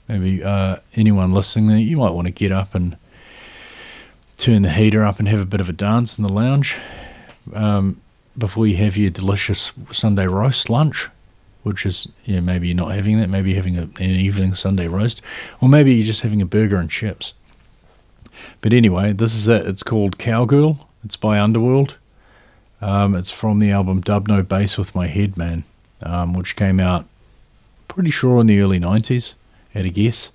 Maybe anyone listening there, you might want to get up and turn the heater up and have a bit of a dance in the lounge before you have your delicious Sunday roast lunch, which is, maybe you're not having that. Maybe you're having an evening Sunday roast, or maybe you're just having a burger and chips. But anyway, this is it. It's called Cowgirl. It's by Underworld. It's from the album Dub No Bass With My Head Man, which came out pretty sure in the early 90s, at a guess.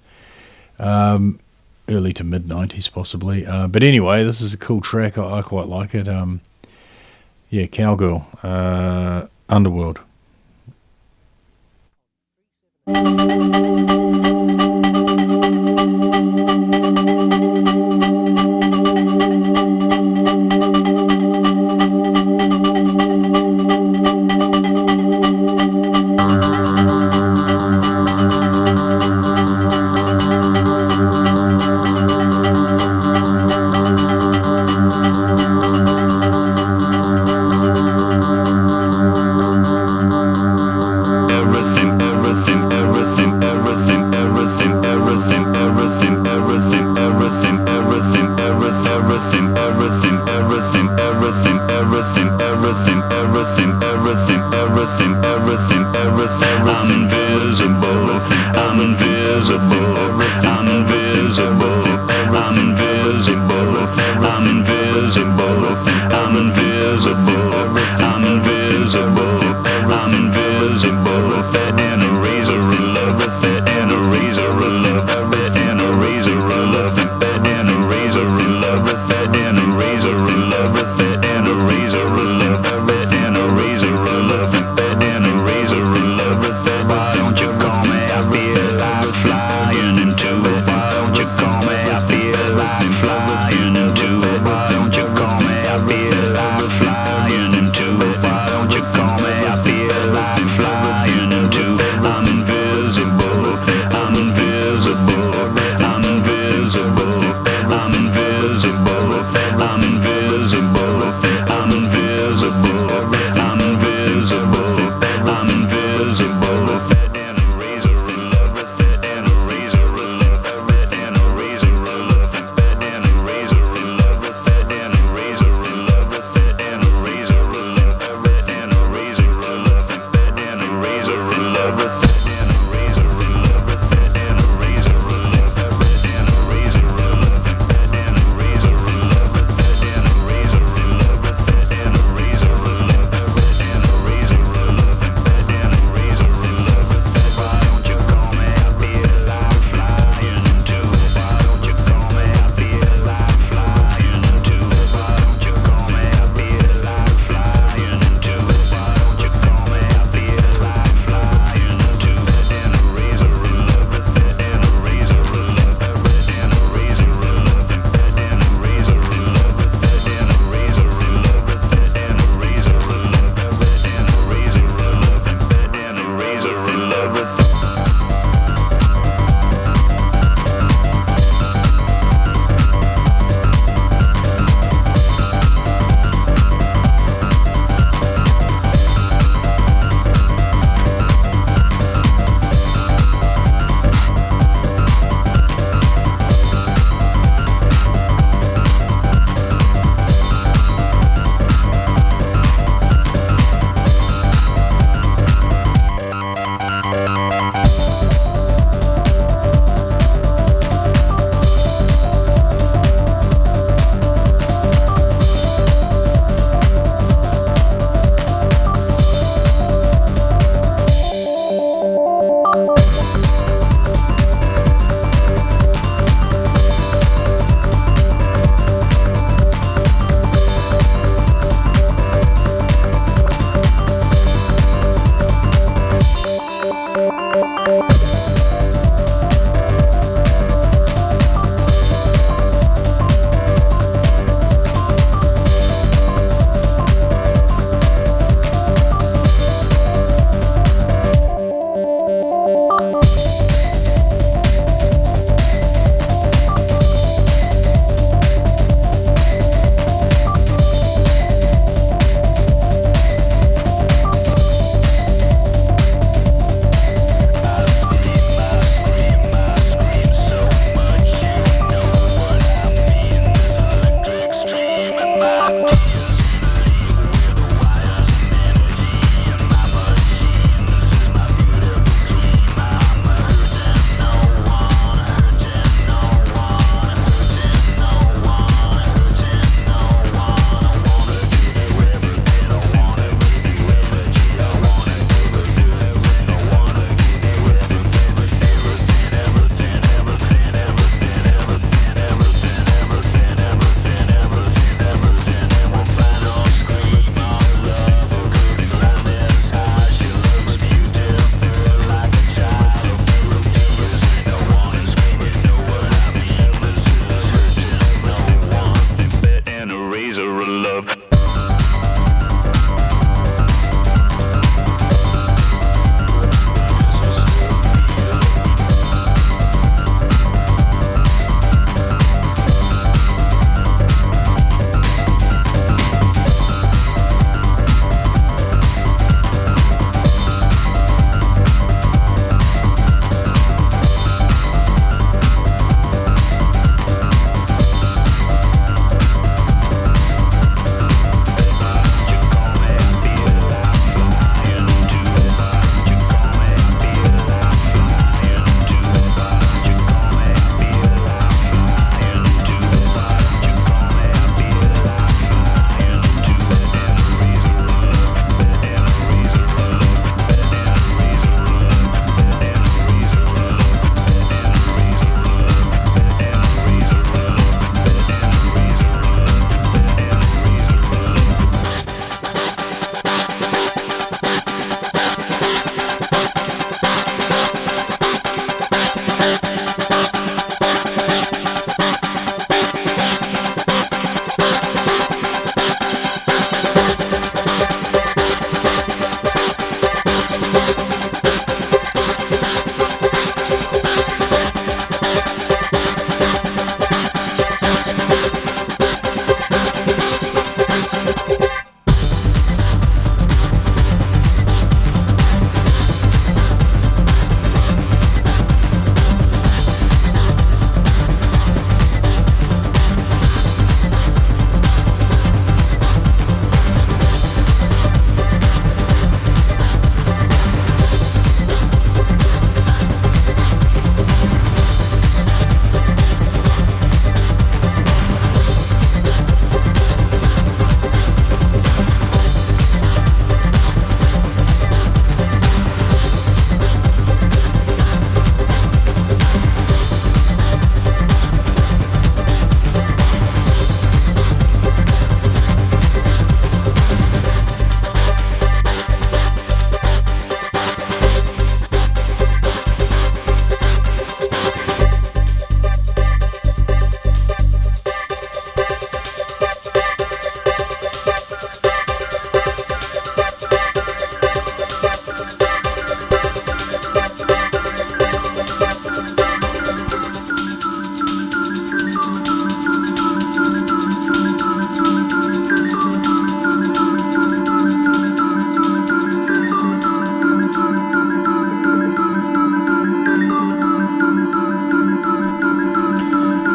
Early to mid-90s possibly. But anyway, this is a cool track. I quite like it. Yeah, Cowgirl, Underworld. Everything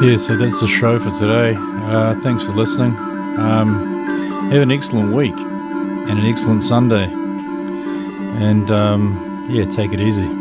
Yeah, so that's the show for today. Thanks for listening. Have an excellent week and an excellent Sunday. And yeah, take it easy.